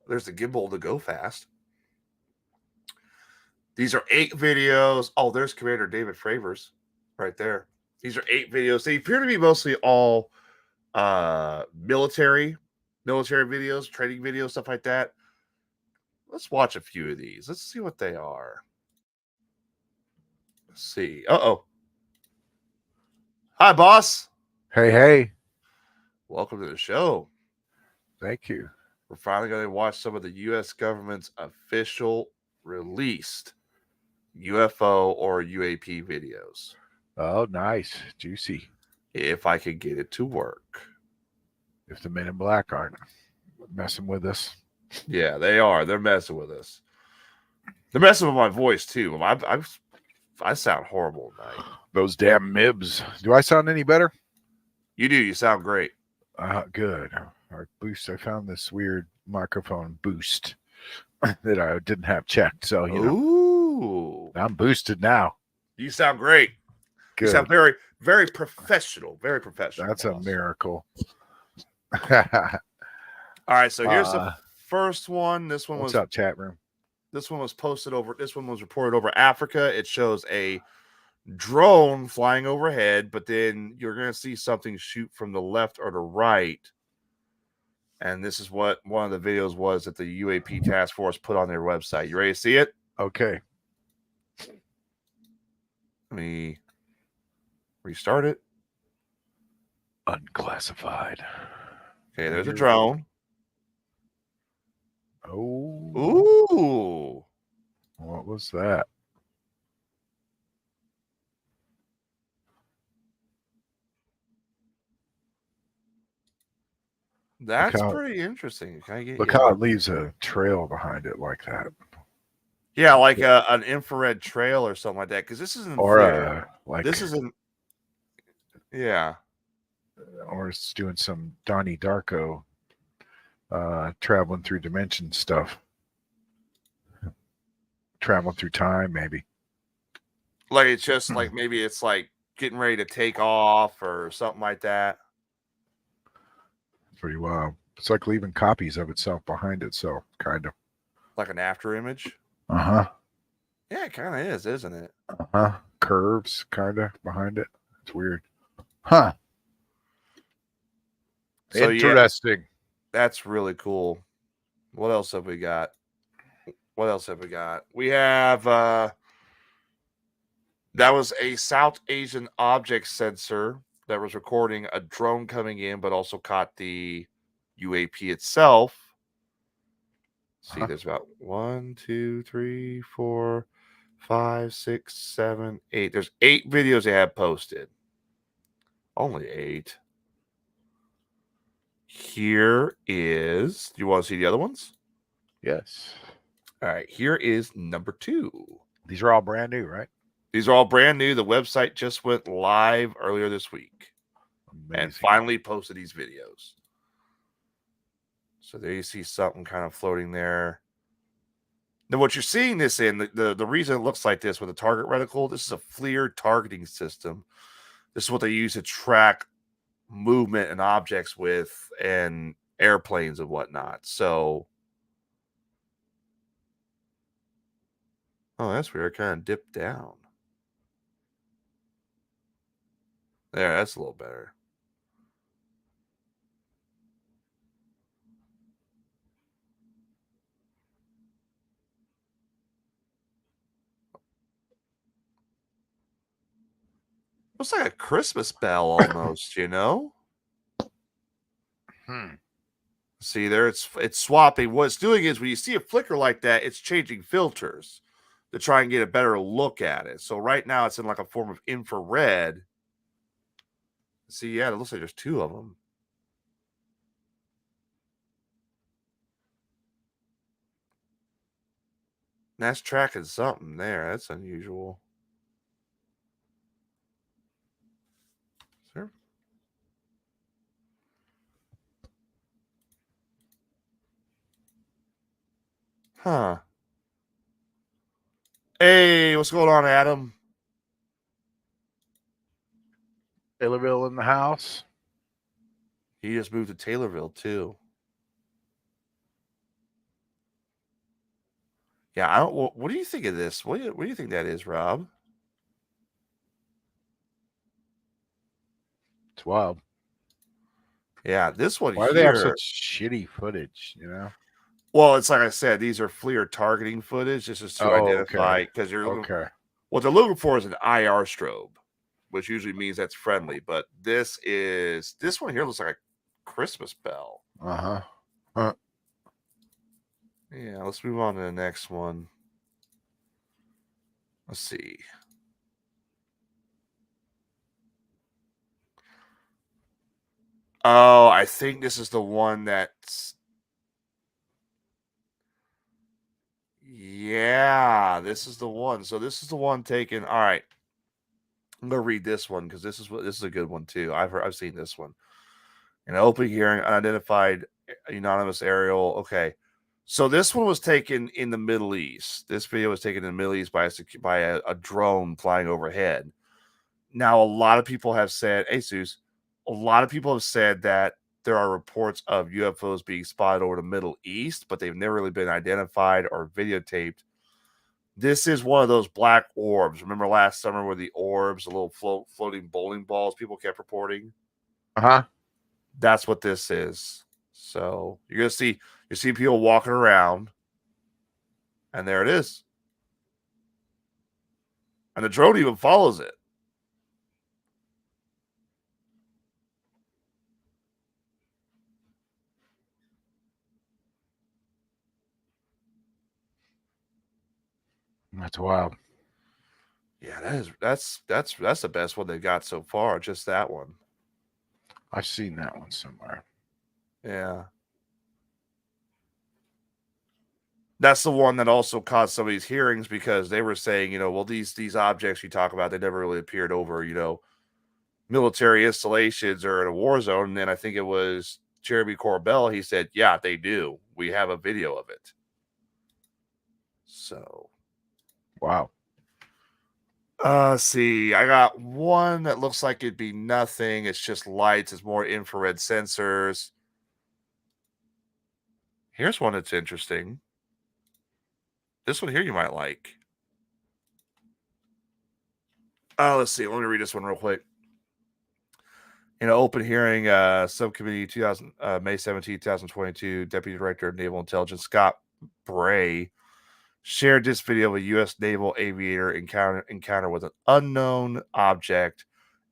There's the gimbal to go fast. These are 8 videos. Oh, there's Commander David Fravers right there. These are 8 videos. They appear to be mostly all military videos, training videos, stuff like that. Let's watch a few of these. Let's see what they are. Let's see. Uh-oh. Hi, boss. Hey. Welcome to the show. Thank you. We're finally going to watch some of the U.S. government's official released UFO or UAP videos. Oh, nice. Juicy. If I can get it to work. If the men in black aren't messing with us. Yeah, they are. They're messing with us. They're messing with my voice, too. I sound horrible tonight. Those damn MIBs. Do I sound any better? You do. You sound great. Good. Our boost. I found this weird microphone boost that I didn't have checked. So, Ooh. I'm boosted now. You sound great. Good. You sound very, very professional. Very professional. That's boss. a miracle. All right. So here's the first one. This one What's was up, chat room? This one was reported over Africa. It shows a drone flying overhead, but then you're going to see something shoot from the left or the right. And this is what one of the videos was that the UAP Task Force put on their website. You ready to see it? Okay. Let me restart it. Unclassified. Okay, there's a drone. Oh. Ooh. What was that? That's pretty interesting. Can I get Look how it leaves a trail behind it like that. Yeah, like an infrared trail or something like that. Because this isn't this isn't. Yeah. Or it's doing some Donnie Darko traveling through dimension stuff. Traveling through time, maybe. Like it's just like maybe it's like getting ready to take off or something like that. Pretty wild. It's like leaving copies of itself behind itself, kind of. Like an after image. Uh-huh. Yeah, it kind of is, isn't it? Uh-huh. Curves, kind of, behind it. It's weird. Huh. So, interesting. Yeah, that's really cool. What else have we got? We have that was a South Asian object sensor that was recording a drone coming in, but also caught the UAP itself. See, there's about 1, 2, 3, 4, 5, 6, 7, 8. There's 8 videos they have posted. Only 8. Here is. Do you want to see the other ones? Yes. All right. Here is number 2. These are all brand new, right? These are all brand new. The website just went live earlier this week. and Amazing. finally posted these videos. So there you see something kind of floating there. Now, what you're seeing this in, the reason it looks like this with a target reticle, this is a FLIR targeting system. This is what they use to track movement and objects with, and airplanes and whatnot. So, oh, that's weird. It kind of dipped down. There, that's a little better. Looks like a Christmas bell almost, you know? See there, it's swapping. What it's doing is when you see a flicker like that, it's changing filters to try and get a better look at it. So right now it's in like a form of infrared. See, yeah, it looks like there's two of them. That's tracking something there. That's unusual. Sure. Huh. Hey, what's going on, Adam? Taylorville in the house. He just moved to Taylorville too. Yeah, I don't. What do you think of this? What do you think that is, Rob? It's wild. Yeah, this one Why do they have such shitty footage? You know. Well, it's like I said, these are FLIR targeting footage. This is to identify because you're looking. Okay. What they're looking for is an IR strobe, which usually means that's friendly. But this one here looks like a Christmas bell. Uh-huh. Yeah, let's move on to the next one. Let's see. Oh, I think this is the one that's. Yeah, this is the one. So this is the one taken. All right. I'm gonna read this one because this is a good one too. I've seen this one. An open hearing, unidentified anonymous aerial. Okay. So this one was taken in the Middle East. This video was taken in the Middle East by a drone flying overhead. Now, a lot of people have said, hey, Zeus, a lot of people have said that there are reports of UFOs being spotted over the Middle East, but they've never really been identified or videotaped. This is one of those black orbs. Remember last summer where the orbs, the little floating bowling balls people kept reporting? Uh-huh. That's what this is. So you see people walking around, and there it is. And the drone even follows it. That's wild. Yeah, that's the best one they got so far. Just that one. I've seen that one somewhere. Yeah. That's the one that also caused some of these hearings because they were saying, well, these objects you talk about, they never really appeared over, military installations or in a war zone. And then I think it was Jeremy Corbell. He said, yeah, they do. We have a video of it. So. Wow. See, I got one that looks like it'd be nothing. It's just lights. It's more infrared sensors. Here's one that's interesting. This one here you might like. Let's see. Let me read this one real quick. In an open hearing, subcommittee May 17, 2022, Deputy Director of Naval Intelligence Scott Bray shared this video of a U.S. naval aviator encounter with an unknown object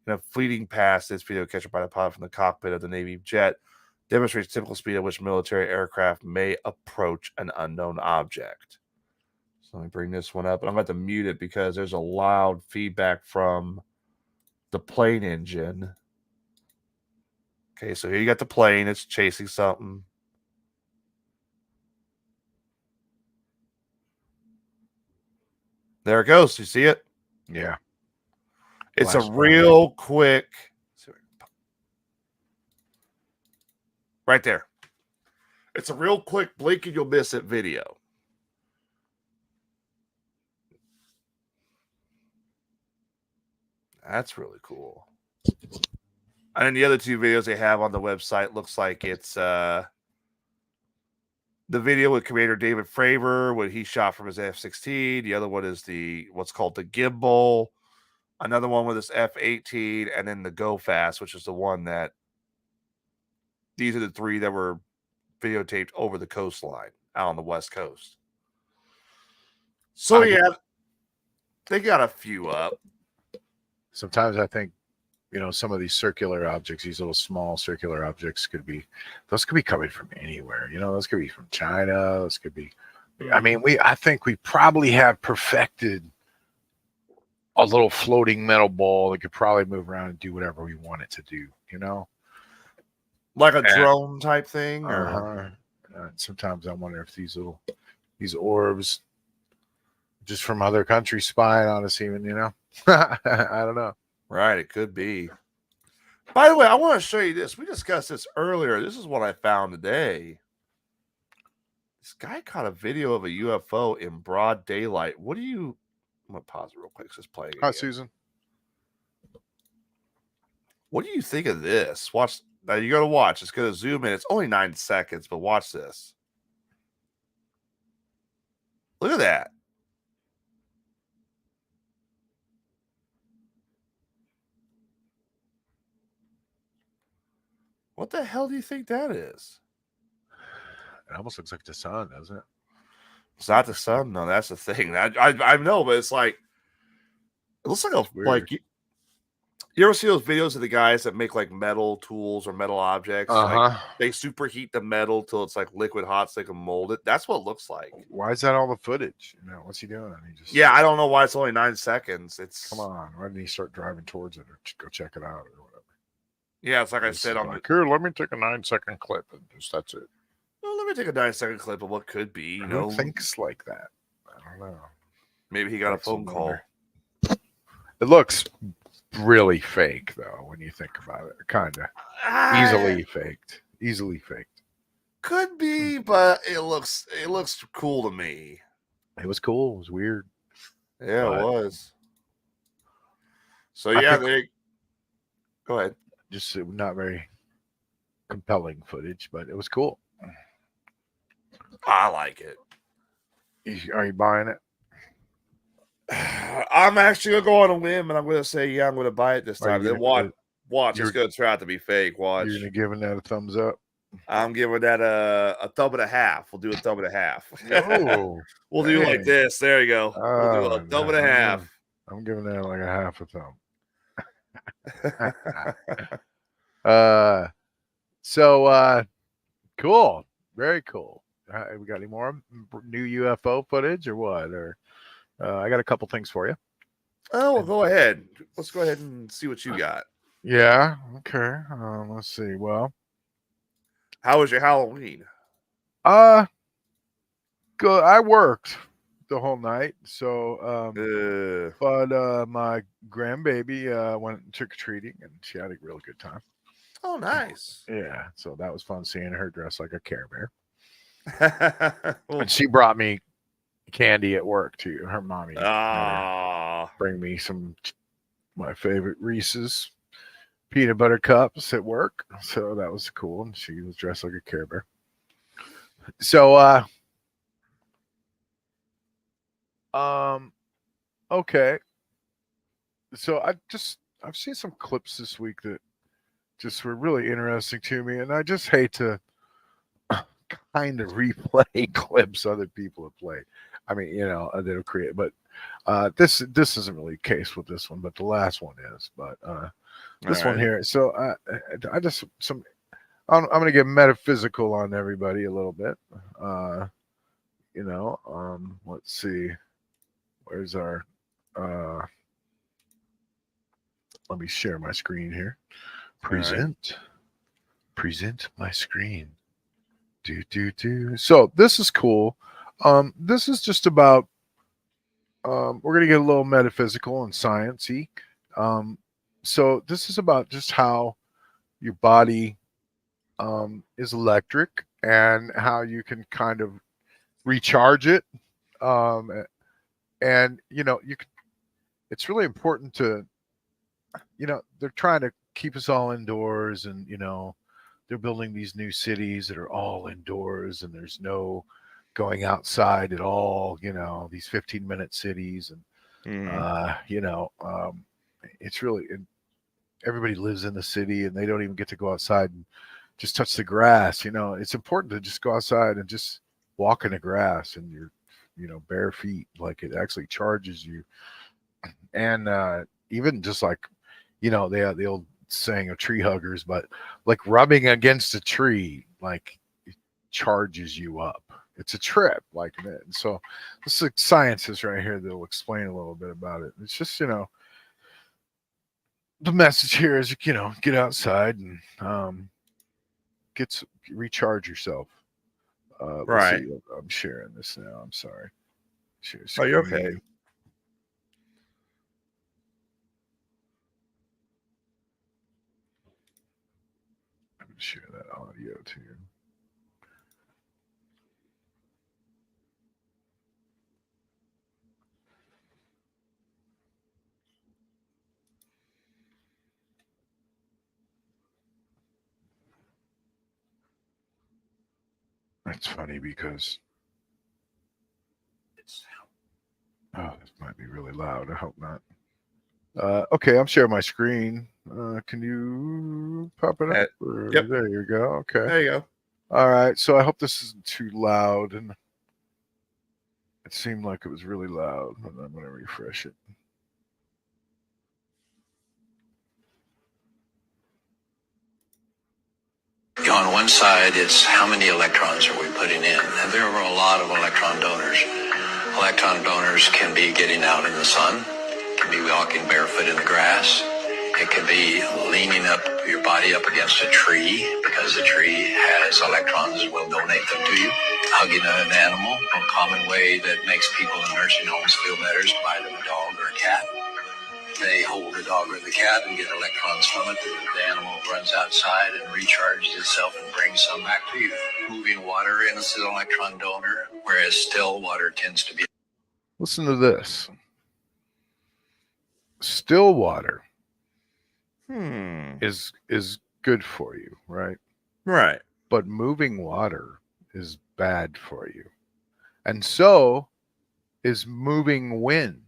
in a fleeting past. This video captured by the pilot from the cockpit of the Navy jet demonstrates typical speed at which military aircraft may approach an unknown object. So let me bring this one up. I'm going to mute it because there's a loud feedback from the plane engine. Okay, so here you got the plane. It's chasing something. There it goes. You see it? Yeah. It's Flash a real quick. Right there. It's a real quick blink and you'll miss it video. That's really cool. And then the other two videos they have on the website looks like it's the video with Commander David Fravor, what he shot from his F-16. The other one is what's called the gimbal. Another one with his F-18, and then the Go Fast, which is the one that these are the three that were videotaped over the coastline out on the West Coast. So yeah, they got a few up. Sometimes I think, some of these circular objects, these little small circular objects could be coming from anywhere. Those could be from China. Those could be, I think we probably have perfected a little floating metal ball that could probably move around and do whatever we want it to do, Like a drone type thing? Or? Sometimes I wonder if these orbs just from other countries spying on us even, I don't know. Right, it could be. By the way, I want to show you this. We discussed this earlier. This is what I found today. This guy caught a video of a UFO in broad daylight. I'm going to pause it real quick. It's just playing. Hi, again. Susan. What do you think of this? Watch. Now you got to watch. It's going to zoom in. It's only 9 seconds, but watch this. Look at that. What the hell do you think that is? It almost looks like the sun, doesn't it? It's not the sun. No, that's the thing. I know, but it's like it looks like you ever see those videos of the guys that make like metal tools or metal objects? Like, they superheat the metal till it's like liquid hot so they can mold it. That's what it looks like. Why is that all the footage? What's he doing? Yeah, I don't know why it's only 9 seconds. Come on. Why didn't he start driving towards it or go check it out or whatever? Yeah, it's like I said on here, let me take a 9-second clip and that's it. Well, let me take a 9-second clip of what could be. Who thinks like that? I don't know. Maybe he got a phone call. It looks really fake, though, when you think about it. Kind of easily faked. Could be, but it looks cool to me. It was cool. It was weird. Yeah, it was. So yeah, go ahead. Just not very compelling footage, but it was cool. I like it. Are you buying it? I'm actually gonna go on a whim, and I'm gonna say, yeah, I'm gonna buy it this time. Then watch. It's gonna turn out to be fake. Watch. You're giving that a thumbs up. I'm giving that a thumb and a half. We'll do a thumb and a half. Oh, we'll do like this. There you go. We'll do a thumb and a half. I'm giving that like a half a thumb. Cool. Very cool. We got any more new UFO footage or what? Or I got a couple things for you. Oh, well, go ahead. Let's go ahead and see what you got. Yeah. Okay. Let's see. Well, how was your Halloween? Good. I worked the whole night. So, but my grandbaby went trick-or-treating and she had a really good time. Oh, nice. Yeah. So that was fun seeing her dressed like a Care Bear. And she brought me candy at work too. Her mommy bring me some my favorite Reese's peanut butter cups at work. So that was cool. And she was dressed like a Care Bear. So okay. So I've seen some clips this week that just were really interesting to me, and I just hate to kind of replay clips other people have played. I mean, they'll create, but this isn't really the case with this one, but the last one is. But this one here, so I'm going to get metaphysical on everybody a little bit. Let's see, where's our let me share my screen here. Present my screen. Do. So this is cool. This is just about we're gonna get a little metaphysical and sciencey. So this is about just how your body is electric, and how you can kind of recharge it. And you can, it's really important to, they're trying to keep us all indoors, and they're building these new cities that are all indoors, and there's no going outside at all. These 15-minute cities, and it's really, and everybody lives in the city, and they don't even get to go outside and just touch the grass. It's important to just go outside and just walk in the grass and your bare feet. Like, it actually charges you. And even just like, they have the old saying of tree huggers, but like rubbing against a tree, like, it charges you up. It's a trip, like that. And so this is scientists right here that will explain a little bit about it. It's just, the message here is, get outside and recharge yourself. Let's Right. see. I'm sharing this now. I'm sorry. Share Oh, you're okay. screen. I'm gonna share that audio too. That's funny because this might be really loud. I hope not. Okay, I'm sharing my screen. Can you pop it up? Yep. There you go. Okay. There you go. All right. So I hope this isn't too loud. And it seemed like it was really loud. And I'm going to refresh it. On one side, it's how many electrons are we putting in? And there are a lot of electron donors. Electron donors can be getting out in the sun, can be walking barefoot in the grass. It can be leaning up your body up against a tree because the tree has electrons and will donate them to you. Hugging an animal, a common way that makes people in nursing homes feel better is to buy them a dog or a cat. They hold the dog or the cat and get electrons from it. The animal runs outside and recharges itself and brings some back to you. Moving water is an electron donor, whereas still water tends to be. Listen to this. Still water is good for you, right? Right. But moving water is bad for you. And so is moving wind.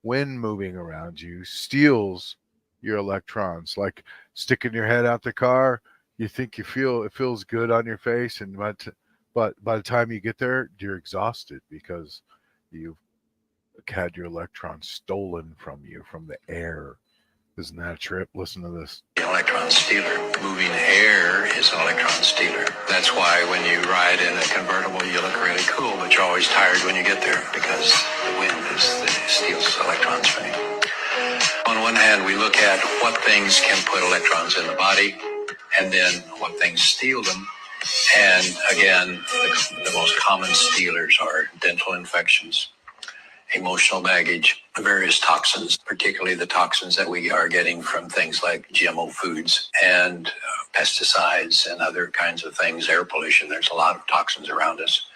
Wind moving around you steals your electrons. Like sticking your head out the car, you think it feels good on your face, and but by the time you get there, you're exhausted because you've had your electrons stolen from you from the air. Isn't that a trip? Listen to this. The electron stealer. Moving air is an electron stealer. That's why when you ride in a convertible, you look really cool, but you're always tired when you get there because the wind steals electrons from you. On one hand, we look at what things can put electrons in the body, and then what things steal them. And again, the most common stealers are dental infections, emotional baggage, various toxins, particularly the toxins that we are getting from things like GMO foods and pesticides and other kinds of things, air pollution. There's a lot of toxins around us.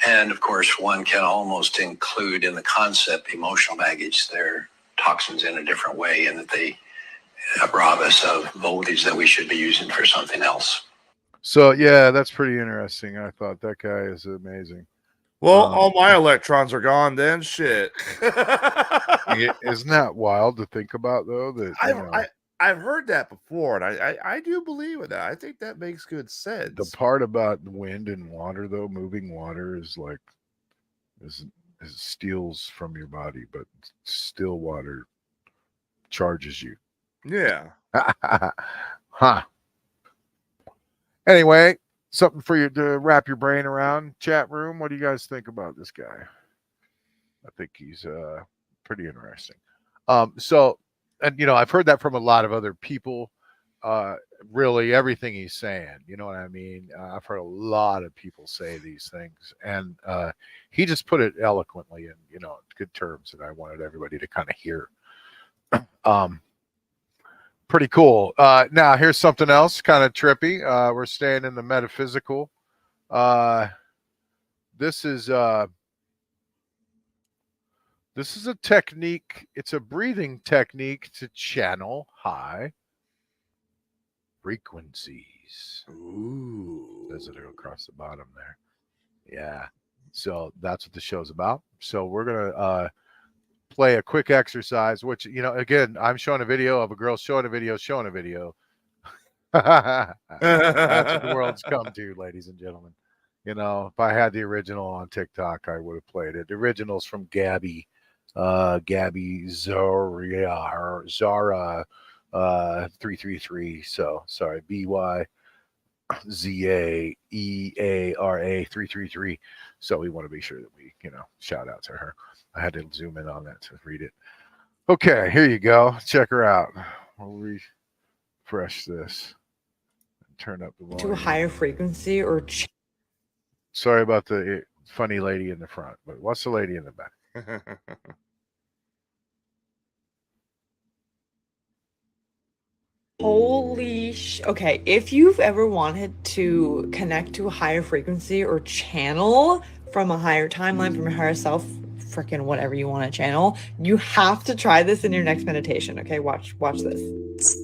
And of course, one can almost include in the concept emotional baggage. They're toxins in a different way, in that they rob us of voltage that we should be using for something else. So yeah, that's pretty interesting. I thought that guy is amazing. Well, all my electrons are gone then. Shit. Isn't that wild to think about, though? That I've heard that before, and I do believe in that. I think that makes good sense. the part about wind and water, though, moving water is like is steals from your body, but still water charges you. Yeah. Huh. Anyway, something for you to wrap your brain around. Chat room, what do you guys think about this guy? I think he's pretty interesting. So, and I've heard that from a lot of other people. Really, everything he's saying, you know what I mean? I've heard a lot of people say these things, and he just put it eloquently in good terms that I wanted everybody to kind of hear. pretty cool. Now here's something else kind of trippy. We're staying in the metaphysical. This is a technique. It's a breathing technique to channel high frequencies. Ooh. Says it across the bottom there. Yeah. So that's what the show's about. So we're gonna play a quick exercise, which, you know, again, I'm showing a video of a girl showing a video. That's what the world's come to, ladies and gentlemen. You know, if I had the original on TikTok, I would have played it. The original's from Gabby Zara 333. So sorry, BYZAEARA 333. So we want to be sure that we, you know, shout out to her. I had to zoom in on that to read it. Okay, here you go. Check her out. We'll refresh this. Turn up the volume. To a higher frequency or Sorry about the funny lady in the front, but what's the lady in the back? okay, if you've ever wanted to connect to a higher frequency or channel from a higher timeline, from your higher self, freaking whatever you want to channel, you have to try this in your next meditation. Okay, watch this.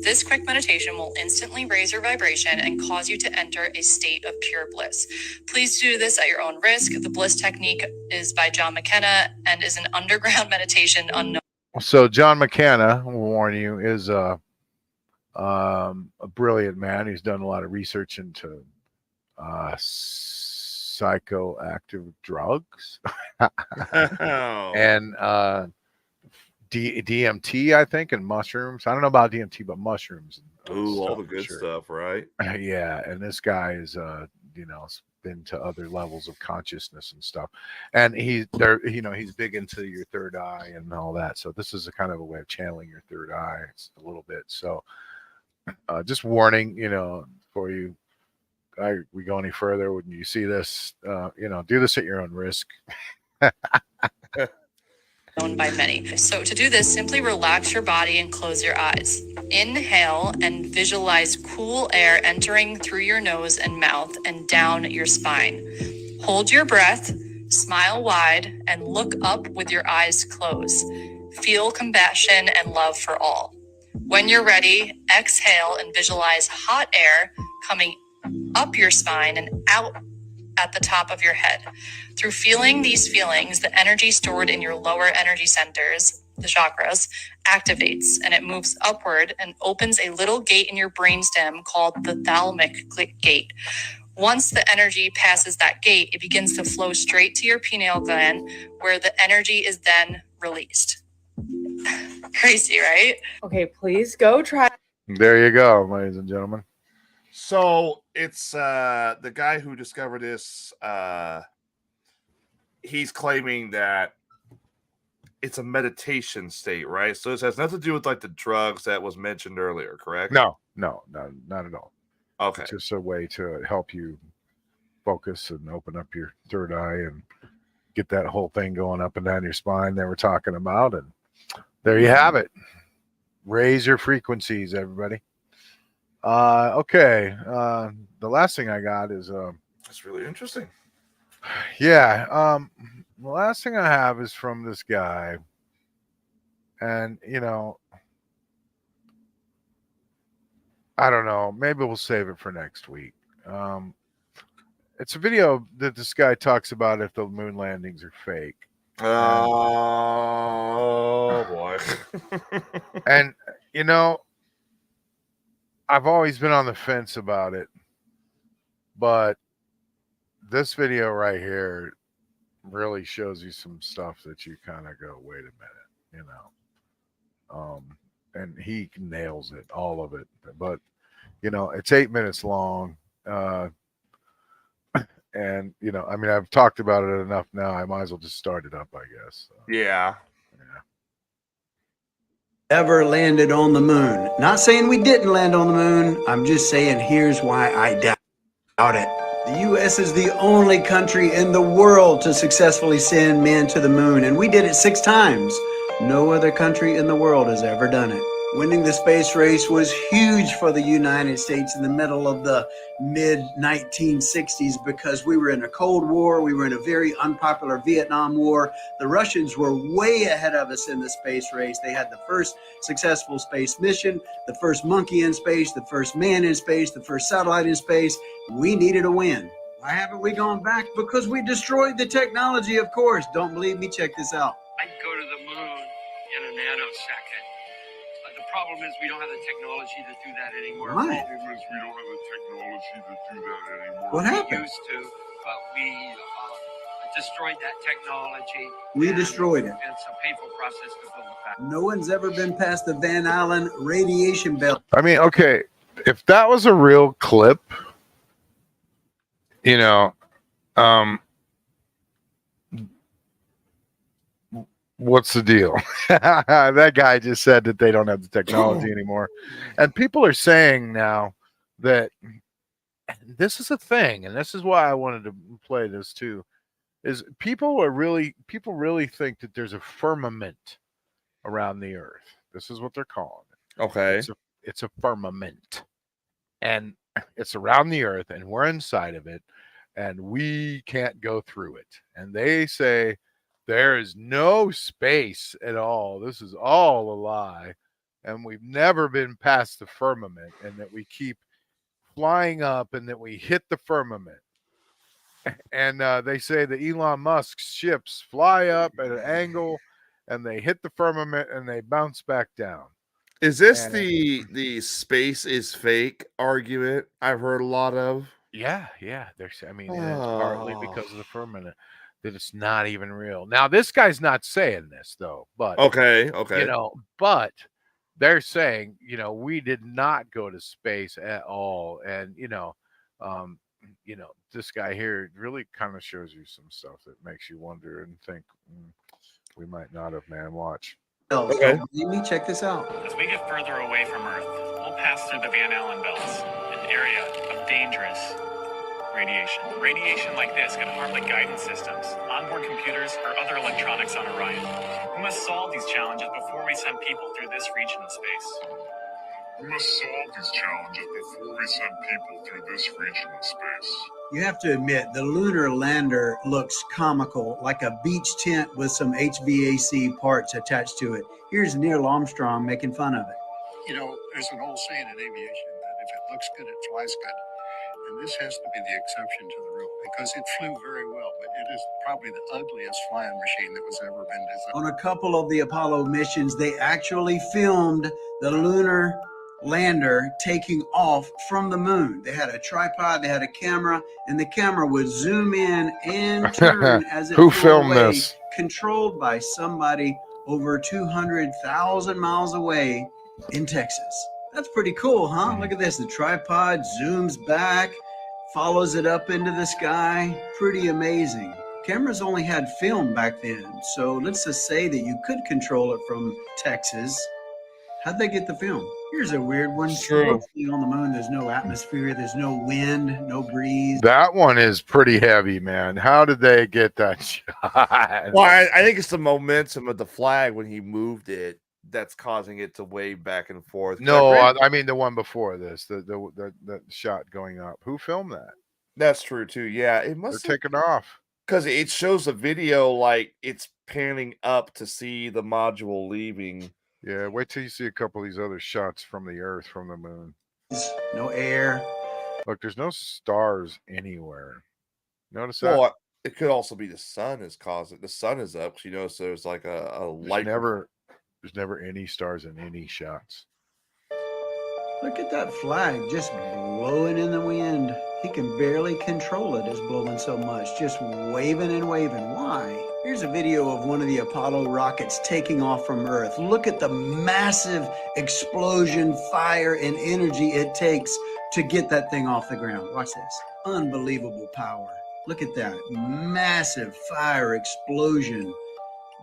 This quick meditation will instantly raise your vibration and cause you to enter a state of pure bliss. Please do this at your own risk. The Bliss Technique is by John McKenna and is an underground meditation unknown. So John McKenna, we'll warn you, is a brilliant man. He's done a lot of research into psychoactive drugs and DMT, I think, and mushrooms. I don't know about DMT, but mushrooms. Ooh, all the good stuff, right? Yeah, and this guy is, you know, been to other levels of consciousness and stuff, and he's big into your third eye and all that. So this is a kind of a way of channeling your third eye a little bit. So just warning, you know, for you. We go any further when you see this, you know, do this at your own risk. Known by many. So to do this, simply relax your body and close your eyes. Inhale and visualize cool air entering through your nose and mouth and down your spine. Hold your breath, smile wide, and look up with your eyes closed. Feel compassion and love for all. When you're ready, exhale and visualize hot air coming up your spine and out at the top of your head. Through feeling these feelings, the energy stored in your lower energy centers, the chakras, activates and it moves upward and opens a little gate in your brainstem called the thalamic gate. Once the energy passes that gate, it begins to flow straight to your pineal gland, where the energy is then released. Crazy, right? Okay, please go try. There you go, ladies and gentlemen. So it's the guy who discovered this. He's claiming that it's a meditation state, right? So this has nothing to do with like the drugs that was mentioned earlier, correct? No, not at all. Okay. It's just a way to help you focus and open up your third eye and get that whole thing going up and down your spine that we're talking about. And there you have it. Raise your frequencies, everybody. Okay. The last thing I got is That's really interesting. yeah. The last thing I have is from this guy. And you know, I don't know. Maybe we'll save it for next week. It's a video that this guy talks about if the moon landings are fake. Oh boy. And you know, I've always been on the fence about it, but this video right here really shows you some stuff that you kind of go, wait a minute, you know. And he nails it, all of it. But you know, it's 8 minutes long. And you know, I mean, I've talked about it enough now. I might as well just start it up, I guess. So, Yeah. Ever landed on the moon. Not saying we didn't land on the moon. I'm just saying here's why I doubt it. The U.S. is the only country in the world to successfully send men to the moon, and we did it 6 times. No other country in the world has ever done it. Winning the space race was huge for the United States in the middle of the mid 1960s because we were in a Cold War. We were in a very unpopular Vietnam War. The Russians were way ahead of us in the space race. They had the first successful space mission, the first monkey in space, the first man in space, the first satellite in space. We needed a win. Why haven't we gone back? Because we destroyed the technology, of course. Don't believe me? Check this out. I'd go to the moon in a nanosecond. The problem is we don't have the technology to do that anymore. Why? The problem is we don't have the technology to do that anymore. What happened? We used to, but we destroyed that technology. We and destroyed it. It's a painful process to build it back. No one's ever been past the Van Allen radiation belt. I mean, okay, if that was a real clip, you know, what's the deal? That guy just said that they don't have the technology anymore. And people are saying now that this is a thing, and this is why I wanted to play this too, is people really think that there's a firmament around the earth. This is what they're calling it. Okay. It's a firmament. And it's around the earth, and we're inside of it, and we can't go through it. And they say there is no space at all. This is all a lie. And we've never been past the firmament, and that we keep flying up and that we hit the firmament. And they say that Elon Musk's ships fly up at an angle and they hit the firmament and they bounce back down. Is this And- the space is fake argument I've heard a lot of? Yeah. It's partly because of the firmament that it's not even real. Now, this guy's not saying this though, but Okay. but they're saying, we did not go to space at all. And, this guy here really kind of shows you some stuff that makes you wonder and think we might not have, man. Watch. Okay. Let me check this out. As we get further away from Earth, we'll pass through the Van Allen belts, an area of dangerous radiation. Radiation like this can harm the guidance systems, onboard computers, or other electronics on Orion. We must solve these challenges before we send people through this region of space. We must solve these challenges before we send people through this region of space. You have to admit, the lunar lander looks comical, like a beach tent with some HVAC parts attached to it. Here's Neil Armstrong making fun of it. There's an old saying in aviation that if it looks good, it flies good. And this has to be the exception to the rule because it flew very well, but it is probably the ugliest flying machine that was ever been designed. On a couple of the Apollo missions, they actually filmed the lunar lander taking off from the moon. They had a tripod, they had a camera, and the camera would zoom in and turn as it Who flew filmed away, this? controlled by somebody over 200,000 miles away in Texas. That's pretty cool, huh? Look at this. The tripod zooms back, follows it up into the sky. Pretty amazing. Cameras only had film back then, so let's just say that you could control it from Texas. How'd they get the film? Here's a weird one. True. Mostly on the moon, there's no atmosphere, there's no wind, no breeze. That one is pretty heavy, man. How did they get that shot? Well, I think it's the momentum of the flag when he moved it that's causing it to wave back and forth. No, I read- I mean the one before this, the shot going up. Who filmed that? that's true too. Yeah, it They're must taking off. because it shows a video like it's panning up to see the module leaving. Yeah, wait till you see a couple of these other shots from the Earth, from the moon. No air. Look, there's no stars anywhere. Notice that? Well, it could also be the sun is causing. The sun is up. You notice there's like a light. There's never any stars in any shots. Look at that flag just blowing in the wind. He can barely control it. It's blowing so much, just waving and waving. Why? Here's a video of one of the Apollo rockets taking off from Earth. Look at the massive explosion, fire, and energy it takes to get that thing off the ground. Watch this. Unbelievable power. Look at that. Massive fire explosion.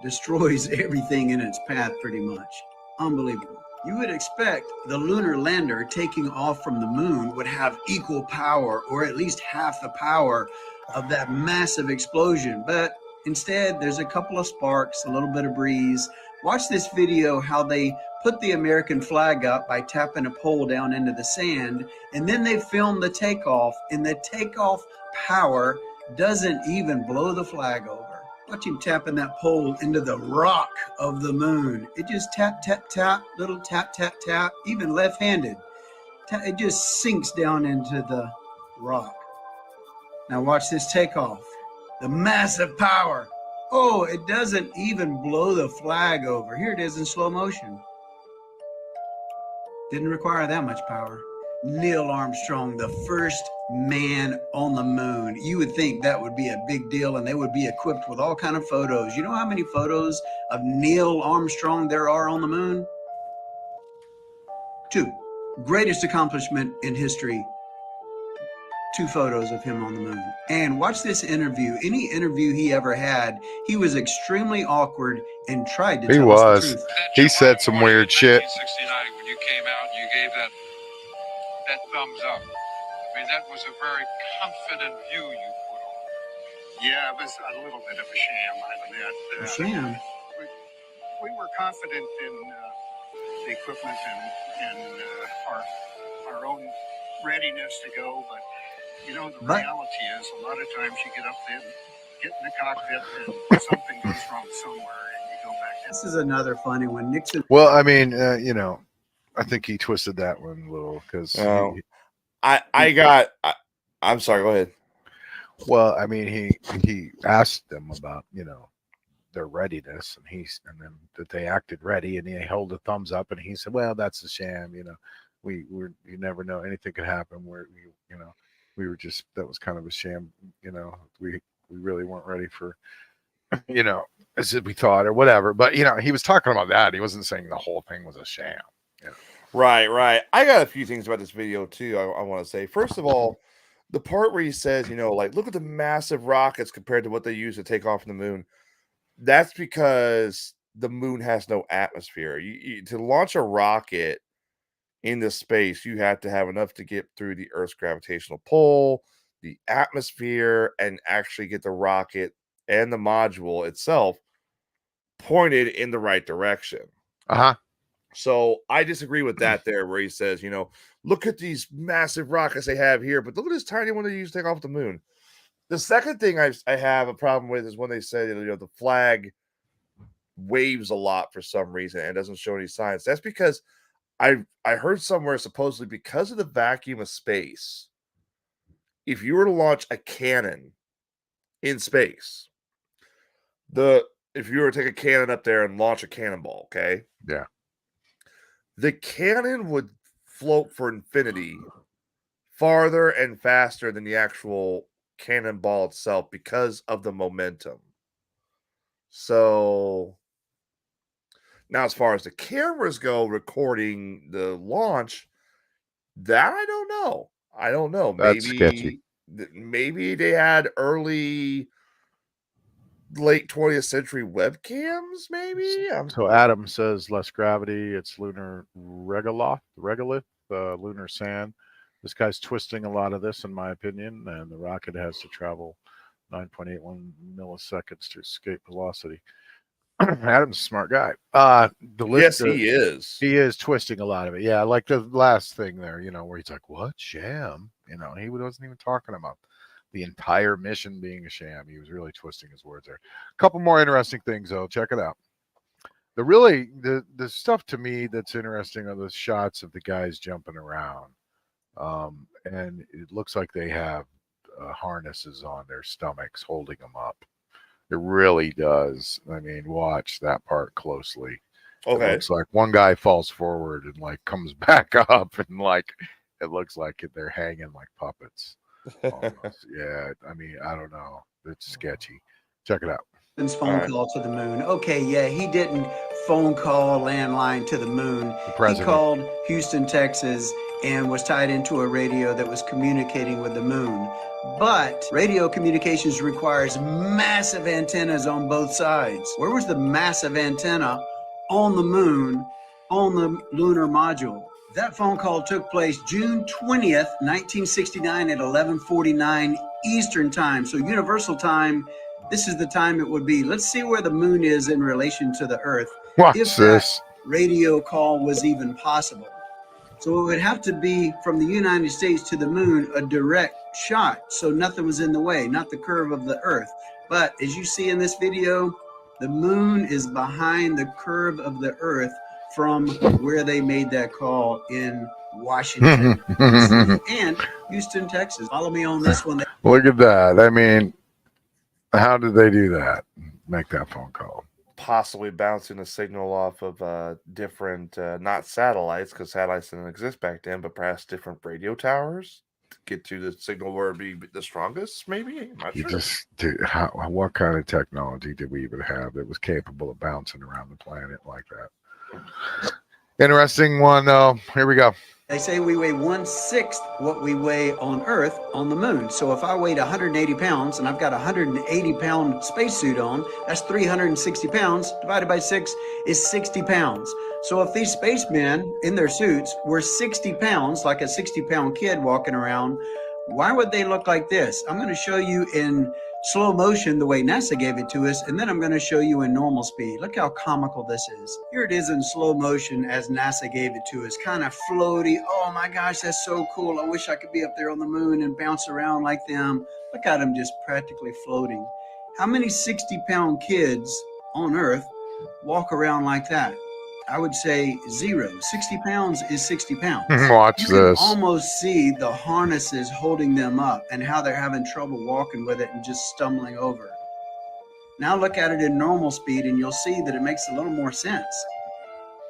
Destroys everything in its path pretty much. Unbelievable. You would expect the lunar lander taking off from the moon would have equal power, or at least half the power of that massive explosion. But instead, there's a couple of sparks, a little bit of breeze. Watch this video how they put the American flag up by tapping a pole down into the sand, and then they film the takeoff, and the takeoff power doesn't even blow the flag over. Watch him tapping that pole into the rock of the moon. It just tap, tap, tap, little tap, tap, tap, even left-handed. It just sinks down into the rock. Now watch this takeoff. The massive power. Oh, it doesn't even blow the flag over. Here it is in slow motion. Didn't require that much power. Neil Armstrong, the first man on the moon. You would think that would be a big deal, and they would be equipped with all kind of photos. You know how many photos of Neil Armstrong there are on the moon? 2. Greatest accomplishment in history. 2 photos of him on the moon. And watch this interview. Any interview he ever had, he was extremely awkward and tried to tell us the truth. He said some weird shit. 1969, when you came out, you gave that thumbs up. I mean, that was a very confident view you put on. Yeah, it was a little bit of a sham, I admit. A sham? We were confident in the equipment and our own readiness to go, but you know, the reality is a lot of times you get up there, get in the cockpit, and something goes wrong somewhere, and you go back down. This is another funny one. Nixon. Well, I mean, you know, I think he twisted that one a little because I'm sorry, go ahead. Well, I mean, he asked them about, you know, their readiness, and then that they acted ready, and he held a thumbs up, and he said, "Well, that's a sham, you know. You never know, anything could happen. We were just, that was kind of a sham, you know. We really weren't ready for, you know, as we thought or whatever." But you know, he was talking about that. He wasn't saying the whole thing was a sham. You know? Right. I got a few things about this video too. I want to say, first of all, the part where he says, you know, like, look at the massive rockets compared to what they use to take off from the moon. That's because the moon has no atmosphere. To launch a rocket into space, you have to have enough to get through the Earth's gravitational pull, the atmosphere, and actually get the rocket and the module itself pointed in the right direction. So I disagree with that there, where he says, you know, look at these massive rockets they have here, but look at this tiny one they use to take off the moon. The second thing I have a problem with is when they say, you know, the flag waves a lot for some reason and doesn't show any signs. That's because I heard somewhere supposedly because of the vacuum of space, if you were to launch a cannon in space, if you were to take a cannon up there and launch a cannonball, okay? Yeah. The cannon would float for infinity farther and faster than the actual cannonball itself because of the momentum. So now, as far as the cameras go recording the launch, that I don't know. That's sketchy. Maybe they had late 20th century webcams, maybe. So Adam says less gravity. It's lunar regolith, lunar sand. This guy's twisting a lot of this, in my opinion, and the rocket has to travel 9.81 milliseconds to escape velocity. Adam's a smart guy. Yes, he is. He is twisting a lot of it. Yeah, like the last thing there, you know, where he's like, "What sham?" You know, he wasn't even talking about the entire mission being a sham. He was really twisting his words there. A couple more interesting things, though. Check it out. The stuff to me that's interesting are the shots of the guys jumping around. And it looks like they have harnesses on their stomachs holding them up. It really does. I mean, watch that part closely. Okay. It looks like one guy falls forward and like comes back up, and like it looks like they're hanging like puppets. Yeah, I mean, I don't know. It's sketchy. Check it out. Phone call to the moon. Okay, yeah, he didn't phone call a landline to the moon. He called Houston, Texas, and was tied into a radio that was communicating with the moon. But radio communications requires massive antennas on both sides. Where was the massive antenna on the moon, on the lunar module? That phone call took place June 20th, 1969 at 11:49 Eastern time. So universal time, this is the time it would be. Let's see where the moon is in relation to the Earth. Watch this. radio call was even possible. So it would have to be from the United States to the moon, a direct shot. So nothing was in the way, not the curve of the earth. But as you see in this video, the moon is behind the curve of the earth from where they made that call in Washington DC and Houston, Texas. Follow me on this one. Look at that. I mean, how did they do that? Make that phone call? Possibly bouncing a signal off of different, not satellites, because satellites didn't exist back then, but perhaps different radio towers to get to the signal where it'd be the strongest, maybe? I'm not You sure. just, what kind of technology did we even have that was capable of bouncing around the planet like that? Interesting one, though. Here we go. They say we weigh 1/6 what we weigh on Earth on the moon. So if I weighed 180 pounds and I've got a 180-pound spacesuit on, that's 360 pounds divided by 6 is 60 pounds. So if these spacemen in their suits were 60 pounds, like a 60-pound kid walking around, why would they look like this? I'm going to show you in slow motion the way NASA gave it to us, and then I'm going to show you in normal speed. Look how comical this is. Here it is in slow motion as NASA gave it to us, kind of floaty. Oh my gosh, that's so cool. I wish I could be up there on the moon and bounce around like them. Look at them just practically floating. How many 60-pound kids on Earth walk around like that? I would say 0. 60 pounds is 60 pounds. Watch You can this. almost see the harnesses holding them up and how they're having trouble walking with it and just stumbling over. Now look at it in normal speed and you'll see that it makes a little more sense.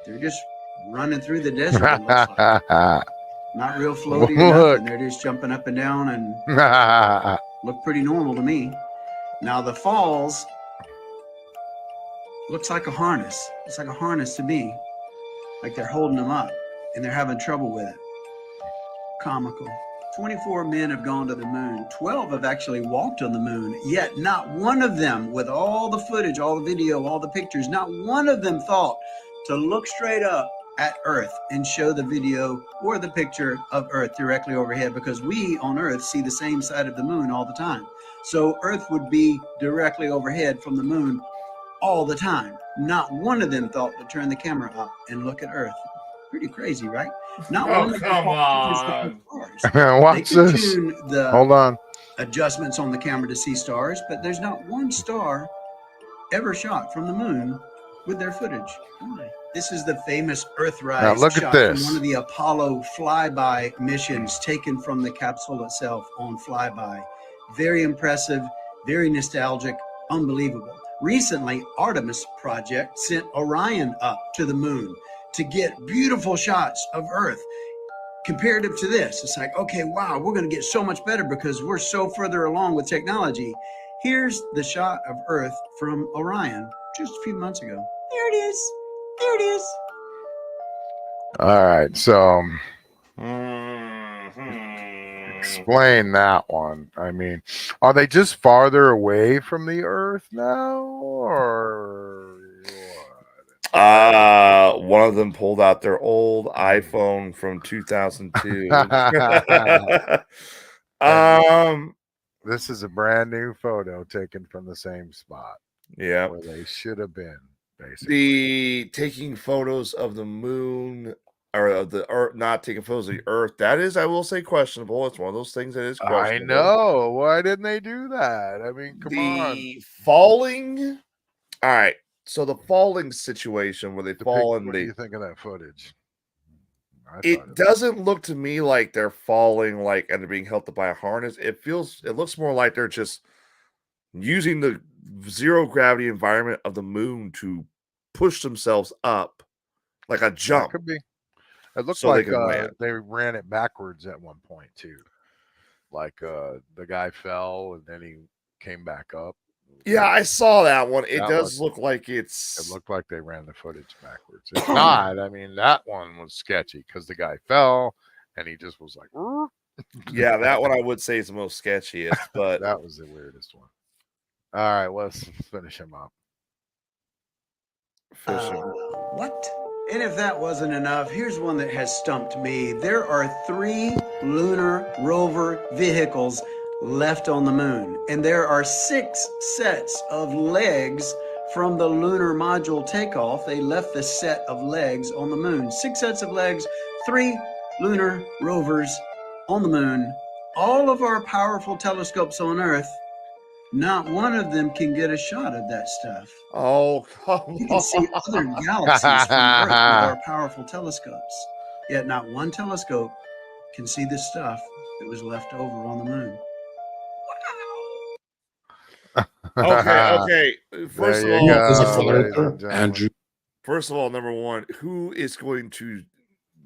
They're just running through the desert. It looks like. Not real floaty or Look. nothing. They're just jumping up and down and look pretty normal to me. Now the falls looks like a harness. It's like a harness to me. Like they're holding them up and they're having trouble with it. Comical. 24 men have gone to the moon. 12 have actually walked on the moon, yet not one of them, with all the footage, all the video, all the pictures, not one of them thought to look straight up at Earth and show the video or the picture of Earth directly overhead, because we on Earth see the same side of the moon all the time. So Earth would be directly overhead from the moon all the time. Not one of them thought to turn the camera up and look at Earth. Pretty crazy, right? Not Oh, one of them come thought to on. see stars. They Watch can this. tune the Hold on. adjustments on the camera to see stars, but there's not one star ever shot from the moon with their footage. Why? This is the famous Earthrise Now look at shot this. from one of the Apollo flyby missions taken from the capsule itself on flyby. Very impressive, very nostalgic, unbelievable. Recently, Artemis Project sent Orion up to the moon to get beautiful shots of Earth. Comparative to this, it's like, okay, wow, we're going to get so much better because we're so further along with technology. Here's the shot of Earth from Orion just a few months ago. There it is. There it is. All right. So Mhm. explain that one. I mean, are they just farther away from the Earth now, or what? One of them pulled out their old iPhone from 2002. This is a brand new photo taken from the same spot Yeah. where they should have been, basically. The taking photos of the moon or of the Earth, not taking photos of the Earth, that is, I will say, questionable. It's one of those things that is I questionable. know. Why didn't they do that? I mean, come on. The falling. All right. So the falling situation where they fall in What do the. you think of that footage? I thought It doesn't look to me like they're falling like and they're being held up by a harness. It looks more like they're just using the zero gravity environment of the moon to push themselves up like a that jump. could be. It looked So they like can land. they ran it backwards at one point too. Like the guy fell and then he came back up. Yeah, I saw that one. It That does looked- look like It it's looked like they ran the footage backwards. If not, I mean, that one was sketchy because the guy fell and he just was like, "Rrr." yeah, that one I would say is the most sketchiest, but That was the weirdest one. All right, let's finish him up. fishing. What? And if that wasn't enough, here's one that has stumped me. There are 3 lunar rover vehicles left on the moon, and there are 6 sets of legs from the lunar module takeoff, they left the set of legs on the moon. 6 sets of legs, 3 lunar rovers on the moon. All of our powerful telescopes on Earth, not one of them can get a shot of that stuff. Oh, come You can see other galaxies from Earth with our powerful telescopes. Yet not one telescope can see the stuff that was left over on the moon. Okay. First of There you all, go, ladies and gentlemen. Andrew. First of all, number one, who is going to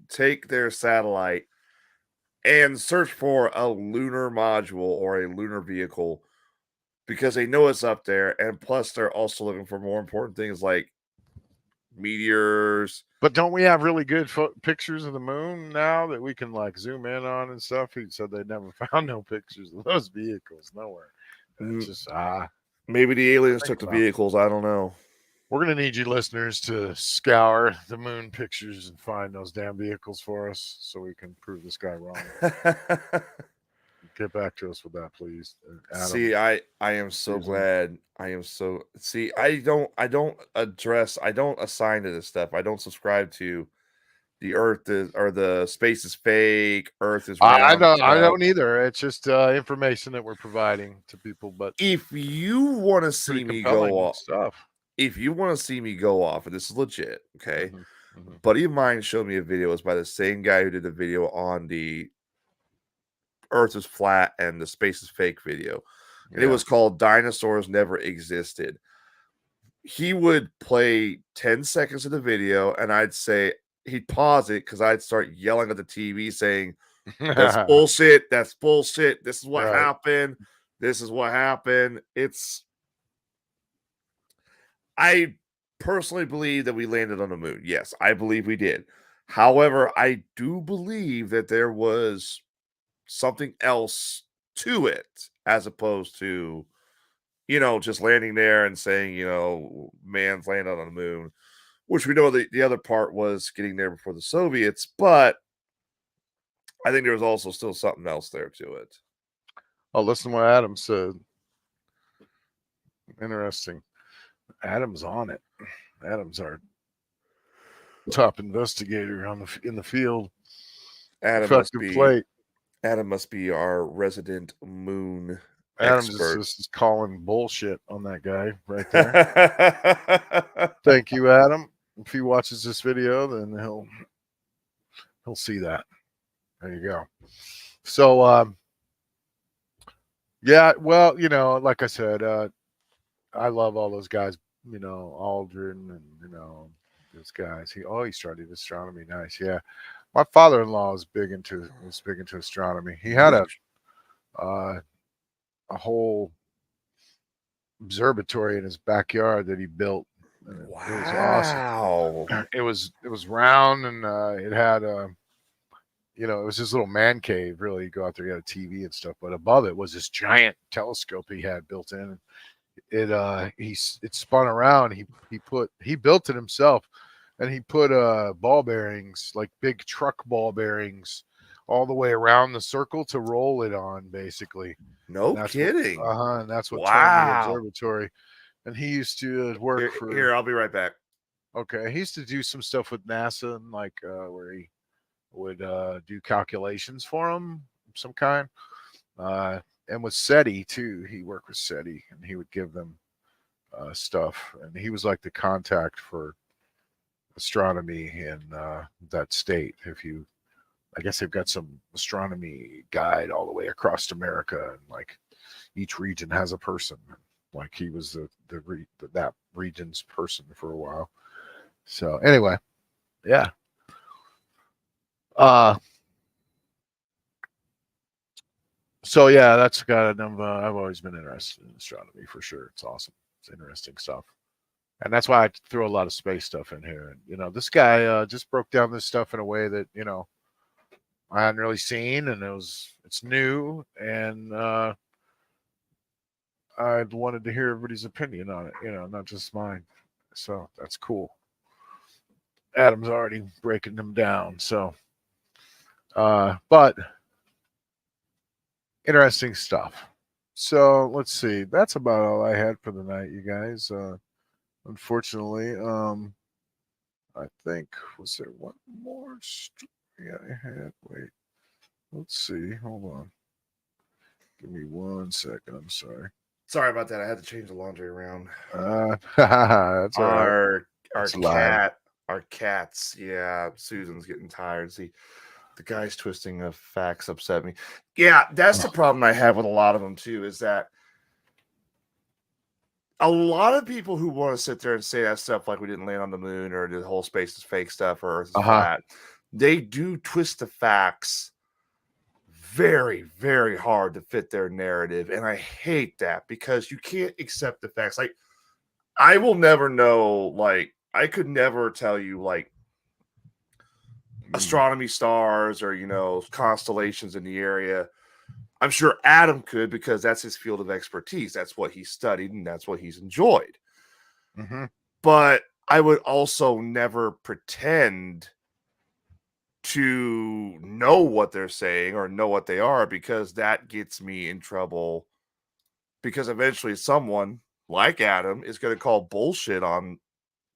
take their satellite and search for a lunar module or a lunar vehicle because they know it's up there, and plus they're also looking for more important things like meteors. But don't we have really good pictures of the moon now that we can like zoom in on and stuff? He said they never found no pictures of those vehicles nowhere. It's just maybe the aliens took the about it. vehicles. I don't know. We're gonna need you listeners to scour the moon pictures and find those damn vehicles for us so we can prove this guy wrong. Get back to us with that, please, Adam. See, I am so glad. I don't assign to this stuff. I don't subscribe to the Earth is, or the space is fake. Earth is round. I don't either. It's just information that we're providing to people. But if you want to see me go off, stuff. If you want to see me go off, and this is legit, okay. Mm-hmm. Buddy of mine showed me a video. It's by the same guy who did the video on the Earth is flat and the space is fake video. And it was called Dinosaurs Never Existed. He would play 10 seconds of the video, and I'd say, he'd pause it because I'd start yelling at the TV saying, that's bullshit. That's bullshit. This is what happened. This is what happened. I personally believe that we landed on the moon. Yes, I believe we did. However, I do believe that there was something else to it as opposed to, just landing there and saying, man's landed on the moon, which we know the other part was getting there before the Soviets, but I think there was also still something else there to it. Oh, listen to what Adam said. Interesting. Adam's on it. Adam's our top investigator in the field. Adam must be our resident moon expert. Just is calling bullshit on that guy right there. Thank you, Adam. If he watches this video, then he'll see that. There you go. So yeah, well, like I said, I love all those guys, Aldrin and those guys. He studied astronomy. Nice. Yeah. My father-in-law was big into astronomy. He had a whole observatory in his backyard that he built. Wow. It was awesome. It was round, and it had it was his little man cave. Really, you go out there, he had a TV and stuff, but above it was this giant telescope he had built in. It spun around. He built it himself, and he put ball bearings, like big truck ball bearings, all the way around the circle to roll it on, basically. No kidding. And that's what turned the observatory. And he used to work here. I'll be right back. Okay, he used to do some stuff with NASA, and where he would do calculations for them, some kind. And with SETI too, he worked with SETI, and he would give them stuff. And he was like the contact for astronomy in that state. I guess they've got some astronomy guide all the way across America, and like each region has a person. Like he was that region's person for a while. So anyway, yeah. So yeah, that's got a number. I've always been interested in astronomy for sure. It's awesome. It's interesting stuff. And that's why I throw a lot of space stuff in here. And this guy just broke down this stuff in a way that, I hadn't really seen, and it's new, and I wanted to hear everybody's opinion on it, not just mine. So that's cool. Adam's already breaking them down. So but interesting stuff. So let's see. That's about all I had for the night, you guys. unfortunately. I think, was there one more story I had? Wait, let's see. Hold on. Give me 1 second. I'm sorry. Sorry about that. I had to change the laundry around. That's all right. Our cats. Yeah, Susan's getting tired. See, the guy's twisting of facts upset me. Yeah, that's the problem I have with a lot of them too, is that a lot of people who want to sit there and say that stuff like we didn't land on the moon or the whole space is fake stuff or Earth is flat, they do twist the facts very, very hard to fit their narrative. And I hate that because you can't accept the facts. Like, I will never know, like, I could never tell you, like, astronomy stars or, you know, constellations in the area. I'm sure Adam could because that's his field of expertise. That's what he studied and that's what he's enjoyed. Mm-hmm. But I would also never pretend to know what they're saying or know what they are, because that gets me in trouble, because eventually someone like Adam is going to call bullshit on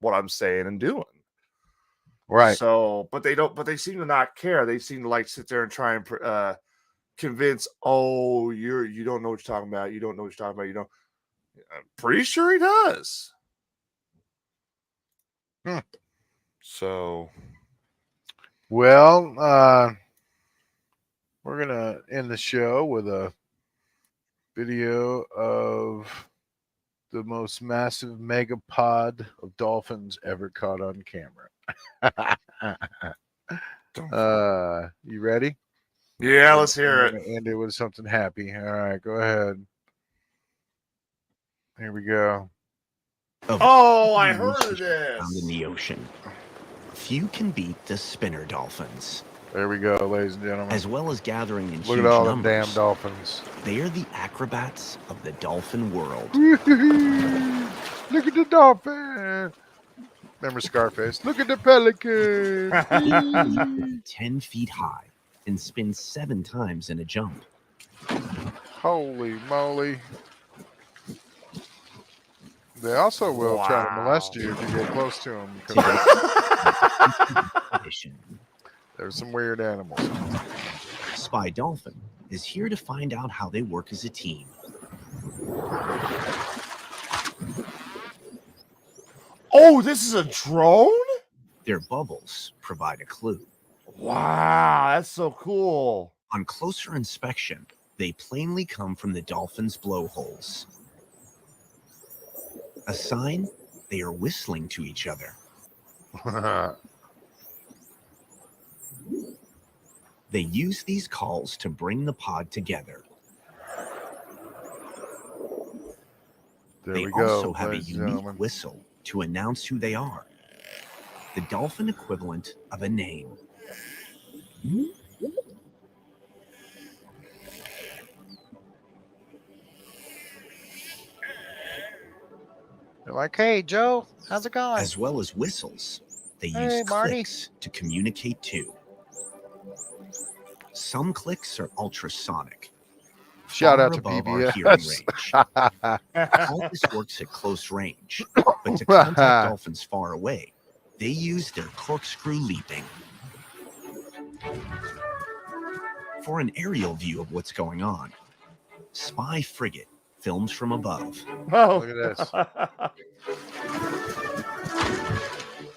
what I'm saying and doing. Right. So, but they seem to not care. They seem to like sit there and try and convince, oh, you don't know what you're talking about. You don't know what you're talking about. You don't. I'm pretty sure he does. So, well, we're gonna end the show with a video of the most massive megapod of dolphins ever caught on camera. You ready? Yeah, let's hear it. End it with something happy. All right, go ahead. Here we go. Oh, I heard of this. Found in the ocean. Few can beat the spinner dolphins. There we go, ladies and gentlemen. As well as gathering in Look huge at all numbers, them damn dolphins. they are the acrobats of the dolphin world. Look at the dolphin. Remember Scarface? Look at the pelican. They can leap 10 feet high and spin 7 times in a jump. Holy moly. They also will try to molest you if you get close to them. There's some weird animals. Spy Dolphin is here to find out how they work as a team. Oh, this is a drone? Their bubbles provide a clue. Wow, that's so cool. On closer inspection, they plainly come from the dolphin's blowholes. A sign they are whistling to each other. They use these calls to bring the pod together. They also have a unique whistle to announce who they are. The dolphin equivalent of a name. They're like, hey, Joe, how's it going? As well as whistles, they Hey, use Marty. clicks to communicate too. Some clicks are ultrasonic. Shout far out to above our hearing PBS. range. All this works at close range, but to contact dolphins far away, they use their corkscrew leaping. For an aerial view of what's going on, Spy Frigate films from above. Oh, look at this.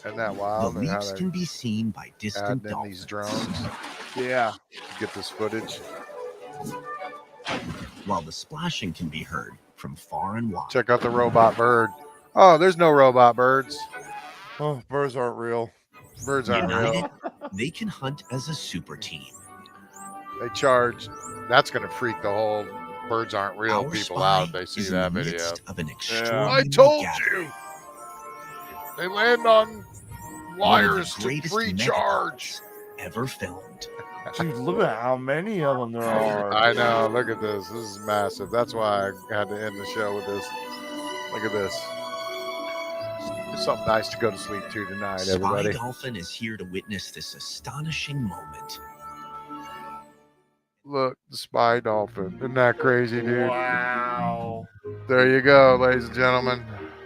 Isn't that The wild? And how leaps they can be seen by distant add in dolphins. these drones. Yeah. Get this footage. While the splashing can be heard from far and wide. Check out the robot bird. Oh, there's no robot birds. Oh, birds aren't real. Birds aren't United, real. they can hunt as a super team. They charge. That's going to freak the whole birds aren't real Our people spy out if they see is in that the video. midst of an I extraordinary told gathering. you. They land on One of the wires to greatest free charge. megapods ever filmed. Dude, look at how many of them there are. I know. Look at this. This is massive. That's why I had to end the show with this. Look at this. It's something nice to go to sleep to tonight, Spy everybody. Dolphin is here to witness this astonishing moment. Look, the spy dolphin. Isn't that crazy, dude? Wow. There you go, ladies and gentlemen.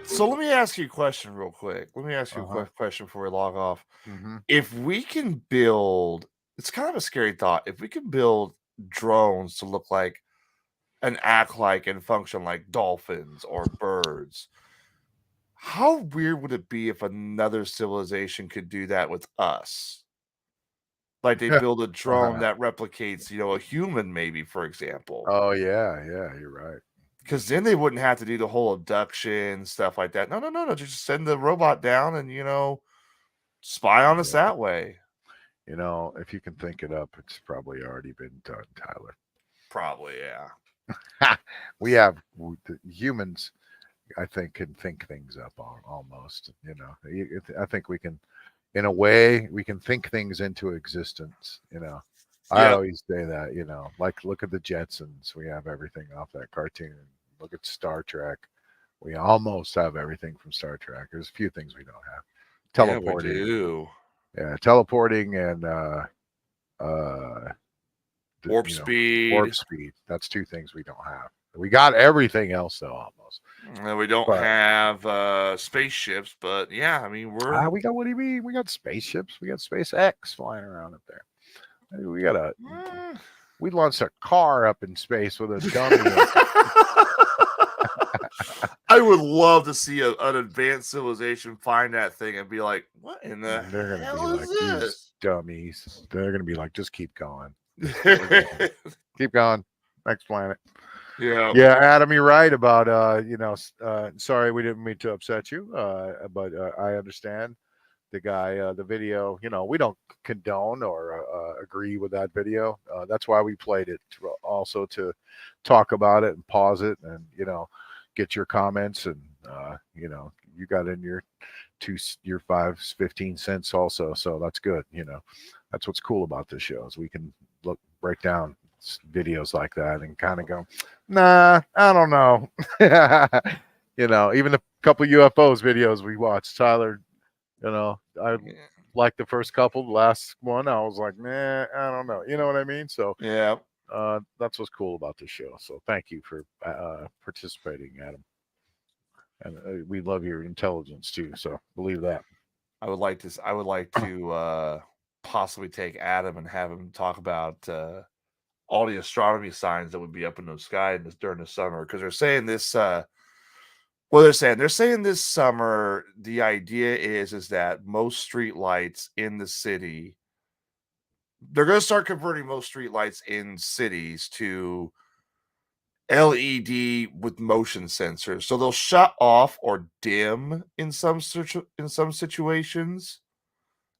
So let me ask you a question real quick. Let me ask you a Uh-huh. quick question before we log off. Mm-hmm. If we can build, it's kind of a scary thought. If we can build drones to look like and act like and function like dolphins or birds, how weird would it be if another civilization could do that with us? Like they build a drone that replicates, a human, maybe, for example. Oh yeah, you're right. Because then they wouldn't have to do the whole abduction stuff like that. No. Just send the robot down and spy on us that way. If you can think it up, it's probably already been done, Tyler. Probably, yeah. The humans, I think, can think things up almost. I think we can, in a way, we can think things into existence. I always say that. Like look at the Jetsons. We have everything off that cartoon. Look at Star Trek. We almost have everything from Star Trek. There's a few things we don't have. Teleporting. Yeah, we do. Yeah, teleporting and warp speed. Warp speed. That's two things we don't have. We got everything else though, almost. And we don't have spaceships, but yeah, I mean we got. What do you mean? We got spaceships. We got SpaceX flying around up there. We got we launched a car up in space with a dummy. I would love to see an advanced civilization find that thing and be like, "What in the hell is this?" These dummies. They're gonna be like, "Just keep going, keep going, next planet." Yeah, Adam, you're right about sorry, we didn't mean to upset you, but I understand the guy, the video. We don't condone or agree with that video. That's why we played it, also to talk about it and pause it and get your comments and you got in your 15 cents also, so that's good. That's what's cool about this show is we can break down videos like that and kind of go, nah, I don't know. Even a couple UFOs videos we watched, Tyler, I like the first couple. The last one I was like, nah, I don't know, you know what I mean? So yeah, that's what's cool about this show. So thank you for participating, Adam, and we love your intelligence too, so believe that. I would like to possibly take Adam and have him talk about all the astronomy signs that would be up in the sky during the summer, because they're saying this. They're saying this summer the idea is that most street lights in the city, they're going to start converting most street lights in cities to LED with motion sensors, so they'll shut off or dim in some situations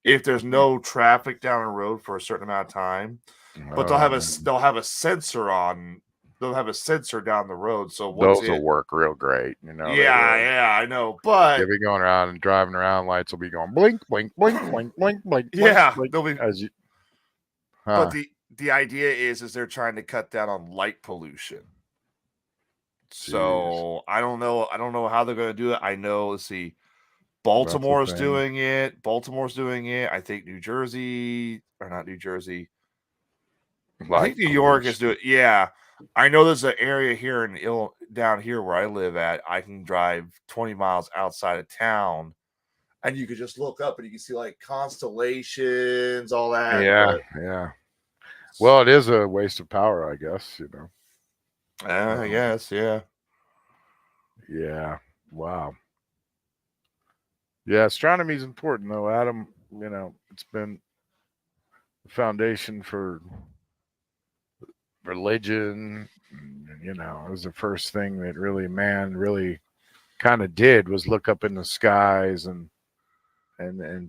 if there's no traffic down the road for a certain amount of time. But they'll have a sensor on. They'll have a sensor down the road. So those will work real great. Yeah, I know. But they'll be going around and driving around. Lights will be going blink, blink, blink, blink, blink, blink. Yeah, blink, they'll be. As you, But the idea is they're trying to cut down on light pollution. So I don't know how they're going to do it. I know. Let's see. Baltimore's doing it. I think New Jersey, or not New Jersey. I think New York is doing it. Yeah. I know there's an area here down here where I live at. I can drive 20 miles outside of town and you could just look up and you can see like constellations, all that. Yeah. Well, it is a waste of power, I guess, I guess, yeah. Yeah. Wow. Yeah, astronomy is important, though, Adam. It's been the foundation for religion. It was the first thing that man really kind of did was look up in the skies and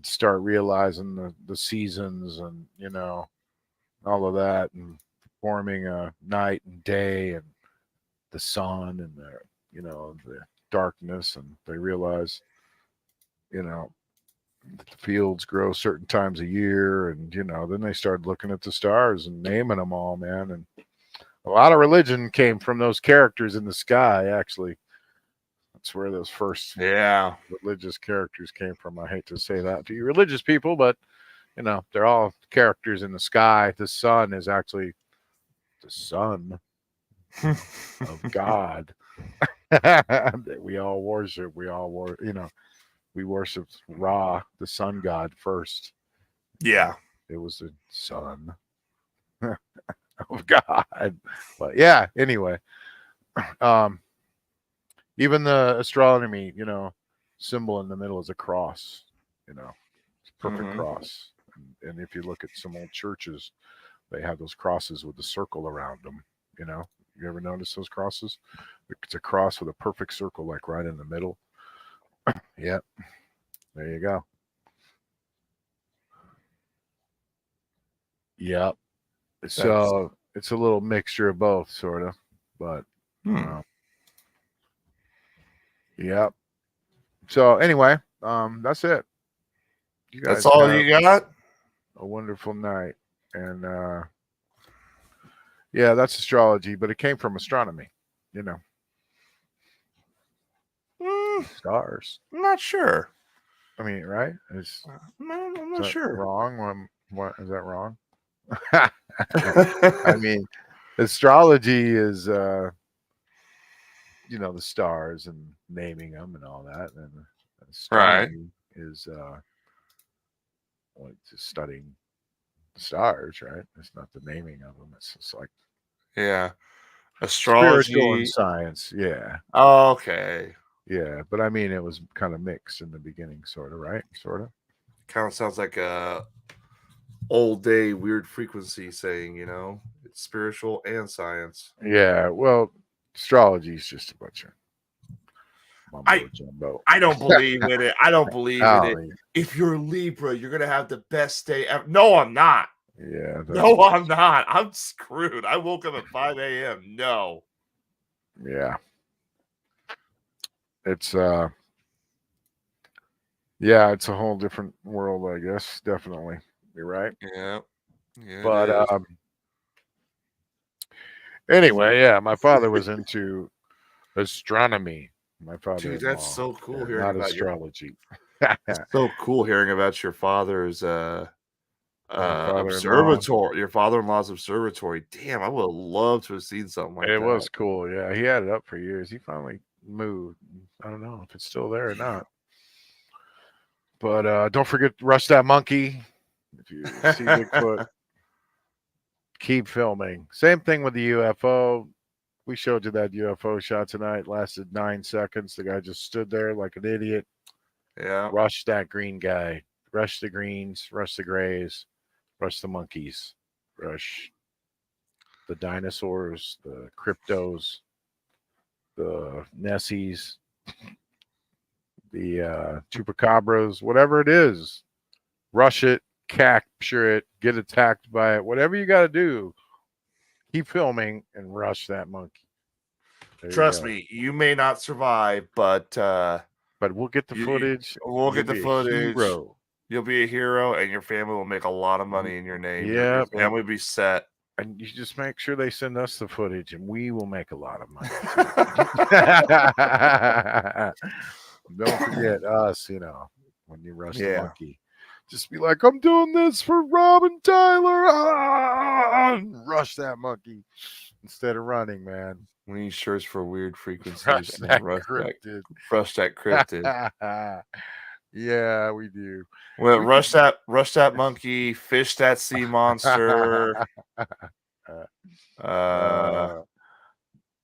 start realizing the seasons and all of that, and forming a night and day and the sun and the darkness, and they realize the fields grow certain times a year, and then they started looking at the stars and naming them all, man. And a lot of religion came from those characters in the sky. Actually, that's where those first religious characters came from. I hate to say that to you religious people, but they're all characters in the sky. The sun is actually the son of God. We all worship. We worshiped Ra, the sun god, first. Yeah. It was the son of God. But yeah, anyway. Even the astronomy, symbol in the middle is a cross, it's a perfect cross. And if you look at some old churches, they have those crosses with the circle around them, You ever notice those crosses? It's a cross with a perfect circle, like right in the middle. Yep. There you go. Yep. So it's a little mixture of both, sort of. But, yep. So anyway, that's it. You guys That's all have you got? a wonderful night. And yeah, that's astrology, but it came from astronomy, Stars. I'm not sure. I mean, right? I'm not sure. Wrong? What is that wrong? I mean, astrology is the stars and naming them and all that, and astronomy is just studying the stars, right? It's not the naming of them. It's just like astrology, spiritual and science. Yeah. Oh, okay. Yeah, but I mean, it was kind of mixed in the beginning, sort of, right? Sort of. Kind of sounds like a old day weird frequency saying, it's spiritual and science. Yeah, well, astrology is just a bunch of mumbo jumbo. I don't believe in it. I don't believe in it. If you're Libra, you're gonna have the best day ever. No, I'm not. Yeah. No, I'm not. I'm screwed. I woke up at 5 a.m. No. Yeah. It's it's a whole different world, I guess. Definitely. You're right. Yeah. But anyway, yeah, my father was into astronomy. My father. Dude, that's so cool hearing not about astrology. It's so cool hearing about your father's father-in-law. your father-in-law's observatory. Damn, I would have loved to have seen something like that. It was cool. Yeah, he had it up for years. He finally moved. I don't know if it's still there or not. But don't forget to rush that monkey. If you see Bigfoot, keep filming. Same thing with the UFO. We showed you that UFO shot tonight. Lasted 9 seconds. The guy just stood there like an idiot. Yeah. Rush that green guy. Rush the greens. Rush the grays. Rush the monkeys. Rush the dinosaurs. The cryptos. The Nessies. The chupacabras. Whatever it is. Rush it. Capture it. Get attacked by it. Whatever you got to do. Keep filming and rush that monkey. Trust me, you may not survive, but we'll get the footage. We'll get the footage. Hero. You'll be a hero, and your family will make a lot of money in your name. Yeah, your family will be set. And you just make sure they send us the footage, and we will make a lot of money. Don't forget us, when you rush the monkey. Just be like, I'm doing this for Robin Tyler. And rush that monkey instead of running, man. We need shirts for weird frequencies. Rush that cryptid. Rush that cryptid. Yeah, we do. Well, rush that monkey. Fish that sea monster.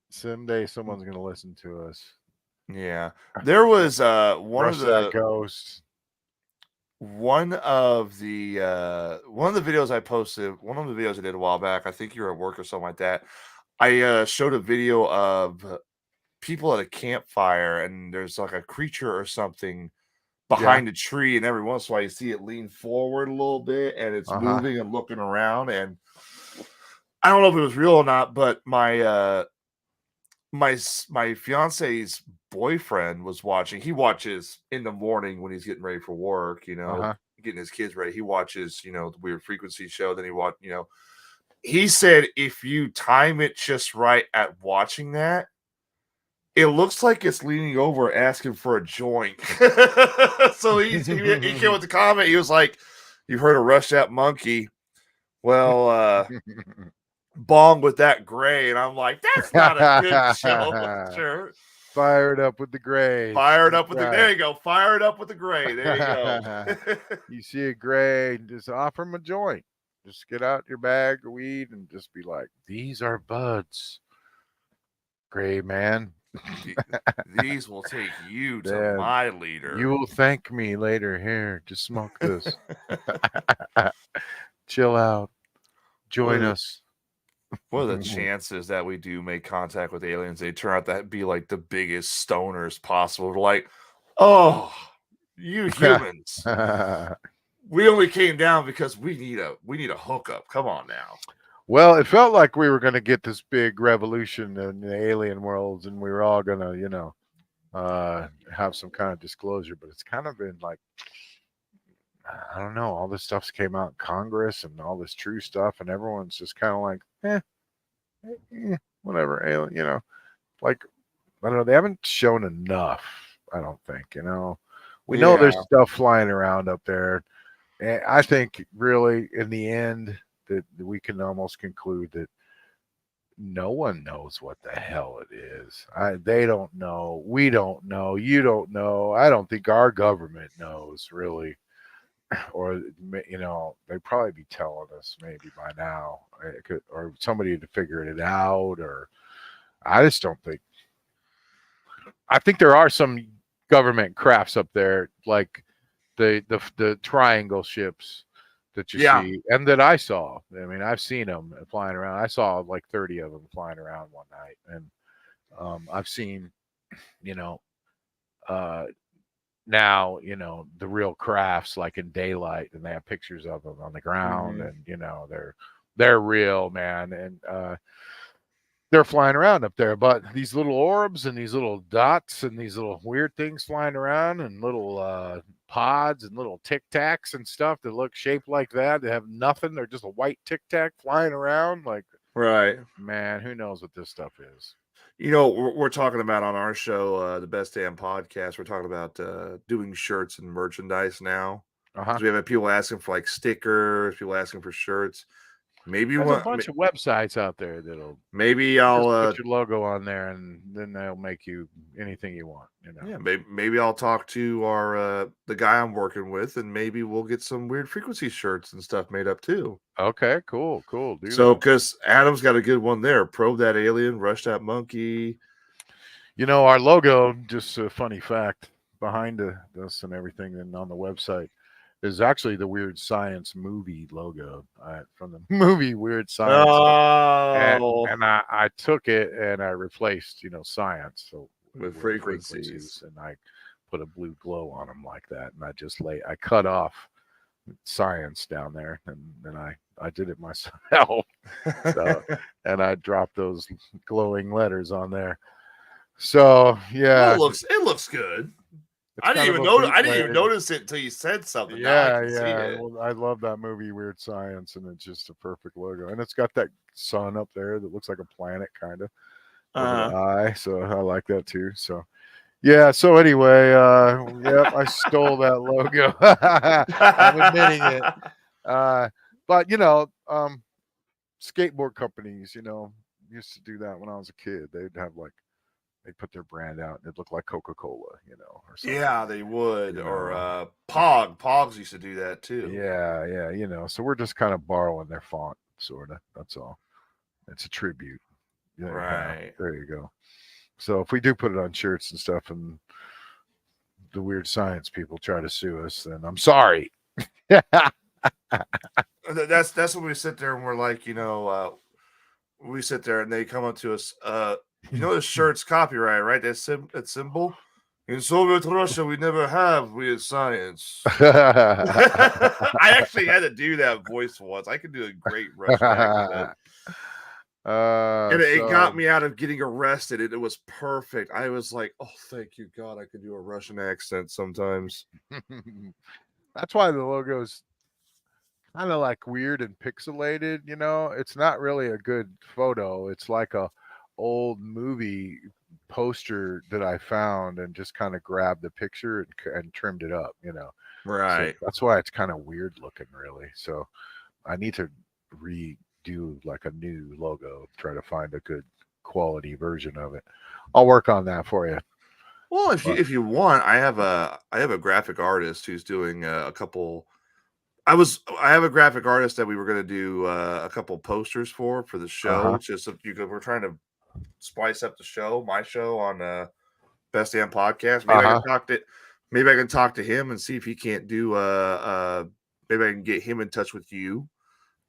Someday someone's gonna listen to us. Yeah, there was one of the ghosts. One of the videos I posted, one of the videos I did a while back, I think you were at work or something like that. I showed a video of people at a campfire, and there's like a creature or something behind a tree, and every once in a while you see it lean forward a little bit, and it's moving and looking around. And I don't know if it was real or not, but my fiance's boyfriend was watching. He watches in the morning when he's getting ready for work, getting his kids ready. He watches, the Weird Frequency show. Then he said if you time it just right at watching that, it looks like it's leaning over asking for a joint. So he came with the comment. He was like, "You've heard of Rush That Monkey? Well, bong with that gray." And I'm like, that's not a good show. Sure. Fire it up with the gray. Fire it up with Right. there you go. Fire it up with the gray. There you go. You see a gray, just offer them a joint. Just get out your bag of weed and just be like, "These are buds, gray man. These will take you to Dad, my leader. You will thank me later. Here, just smoke this. Chill out. Join Well, us." What are the chances that we do make contact with aliens? They turn out to be like the biggest stoners possible. We're like, oh, you humans. We only came down because we need a hookup. Come on now. Well, it felt like we were going to get this big revolution in the alien worlds, and we were all going to, have some kind of disclosure. But it's kind of been like, I don't know, all this stuff's came out in Congress and all this true stuff, and everyone's just kind of like, whatever, alien, like, I don't know, they haven't shown enough, I don't think, we know there's stuff flying around up there, and I think really in the end that we can almost conclude that no one knows what the hell it is. They don't know, we don't know, you don't know. I don't think our government knows really. Or they'd probably be telling us maybe by now, or somebody to figure it out. Or I just don't think. I think there are some government crafts up there, like the triangle ships that you see, and that I saw. I mean, I've seen them flying around. I saw like 30 of them flying around one night, and I've seen, now the real crafts like in daylight, and they have pictures of them on the ground, and they're real, man, and they're flying around up there. But these little orbs and these little dots and these little weird things flying around, and little pods and little tic tacs and stuff that look shaped like that, they have nothing, they're just a white tic tac flying around, like, right, man, who knows what this stuff is. We're talking about on our show, the Best Damn Podcast. We're talking about doing shirts and merchandise now. We have people asking for like stickers, people asking for shirts. Maybe there's a bunch of websites out there that'll maybe I'll put your logo on there, and then they'll make you anything you want. Yeah, maybe I'll talk to our the guy I'm working with, and maybe we'll get some Weird Frequency shirts and stuff made up too. Okay, cool. So, because Adam's got a good one there. Probe that alien, rush that monkey. Our logo, just a funny fact behind this and everything, and on the website, is actually the Weird Science movie logo from the movie Weird Science. Oh, and I took it and I replaced, science, so with frequencies, and I put a blue glow on them like that, and I cut off science down there, and then I did it myself. So, and I dropped those glowing letters on there. So yeah, well, it looks good. I didn't even notice it until you said something. Yeah. Well, I love that movie, Weird Science, and it's just a perfect logo. And it's got that sun up there that looks like a planet, kind of. Eye, so I like that too. So, yeah. So anyway, yep, I stole that logo. I'm admitting it. But skateboard companies, used to do that when I was a kid. They'd have they put their brand out and it looked like Coca-Cola, or something. Yeah, they would. Or Pogs used to do that too. Yeah. So we're just kind of borrowing their font, sort of. That's all. It's a tribute. Yeah, right. There you go. So if we do put it on shirts and stuff, and the Weird Science people try to sue us, then I'm sorry. That's when we sit there and we're like, we sit there and they come up to us. This shirt's copyright, right? That symbol. In Soviet Russia, we never have Weird Science. I actually had to do that voice once. I could do a great Russian accent. And it got me out of getting arrested. It was perfect. I was like, oh, thank you, God. I could do a Russian accent sometimes. That's why the logo's kind of like weird and pixelated. It's not really a good photo. It's like a old movie poster that I found and just kind of grabbed the picture and trimmed it up, Right. So that's why it's kind of weird looking, really. So I need to redo like a new logo, try to find a good quality version of it. I'll work on that for you. Well, if you want, I have a graphic artist who's doing a couple. I have a graphic artist that we were going to do a couple posters for the show. Just so we're trying to spice up the show, my show on Best Damn Podcast. Maybe I can talk to him and see if he can't do maybe I can get him in touch with you,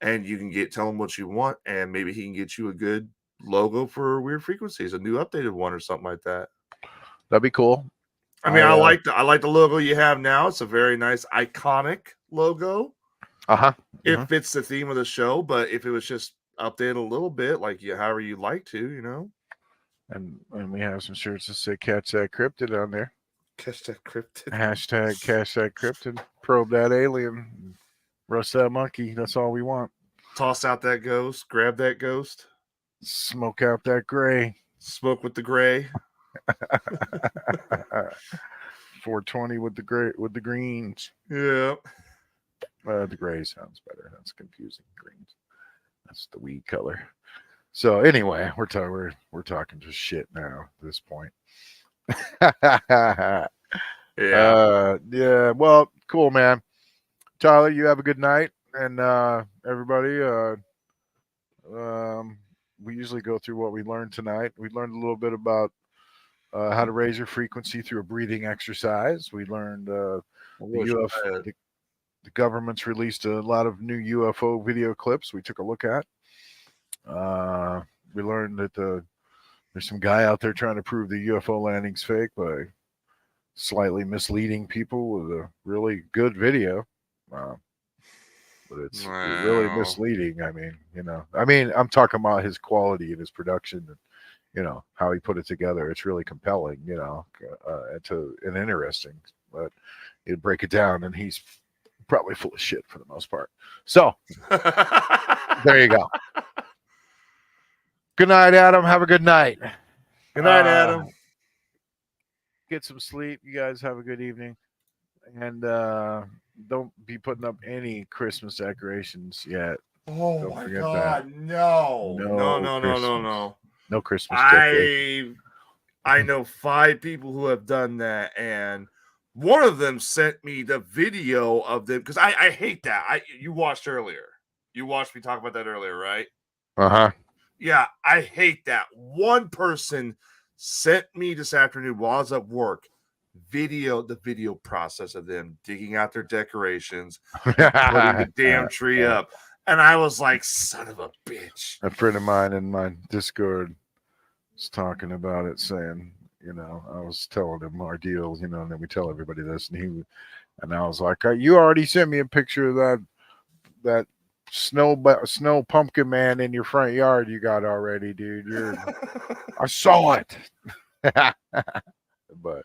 and you can tell him what you want, and maybe he can get you a good logo for Weird Frequencies, a new updated one or something like that. That'd be cool. I mean, I like the logo you have now. It's a very nice, iconic logo. It fits the theme of the show, but if it was just updated a little bit, like however you like to, you know. And we have some shirts that say "Catch That Cryptid" on there. Catch that cryptid. Hashtag Catch That Cryptid. Probe that alien. Rust that monkey. That's all we want. Toss out that ghost. Grab that ghost. Smoke out that gray. Smoke with the gray. 420 with the greens. Yeah. The gray sounds better. That's confusing. Greens. That's the weed color. So anyway, we're talking just shit now at this point. Yeah. Well, cool, man. Tyler, you have a good night, and everybody. We usually go through what we learned tonight. We learned a little bit about how to raise your frequency through a breathing exercise. We learned the government's released a lot of new UFO video clips we took a look at. We learned that there's some guy out there trying to prove the UFO landing's fake by slightly misleading people with a really good video. But it's really misleading. I mean, I'm talking about his quality and his production and, how he put it together. It's really compelling, and interesting, but you break it down and he's probably full of shit for the most part. So there you go. Good night, Adam. Have a good night. Good night, Adam. Get some sleep. You guys have a good evening. And don't be putting up any Christmas decorations yet. Oh, don't my forget God. that. No. No Christmas decorations. I know 5 people who have done that, and one of them sent me the video of them, because I hate that. You watched earlier. You watched me talk about that earlier, right? Yeah, I hate that. One person sent me this afternoon while I was at work the video process of them digging out their decorations, putting the damn tree up. And I was like, son of a bitch. A friend of mine in my Discord was talking about it, saying, I was telling him our deal, and then we tell everybody this, and I was like, you already sent me a picture of that snow pumpkin man in your front yard you got already, dude. I saw it. But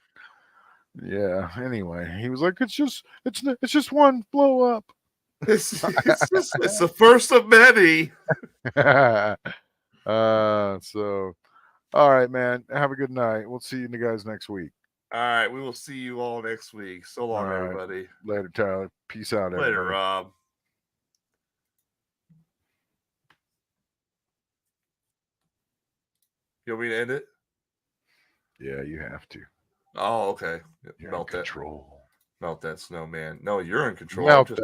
yeah, anyway, he was like, it's just one blow up. It's the first of many. So all right, man, have a good night. We'll see you guys next week. All right, we will see you all next week. So long, everybody. Later, Tyler. Peace out, everybody. Later, Rob. You want me to end it? Yeah, you have to. Oh, okay. You're in control. Melt that snowman. No, you're in control. Melt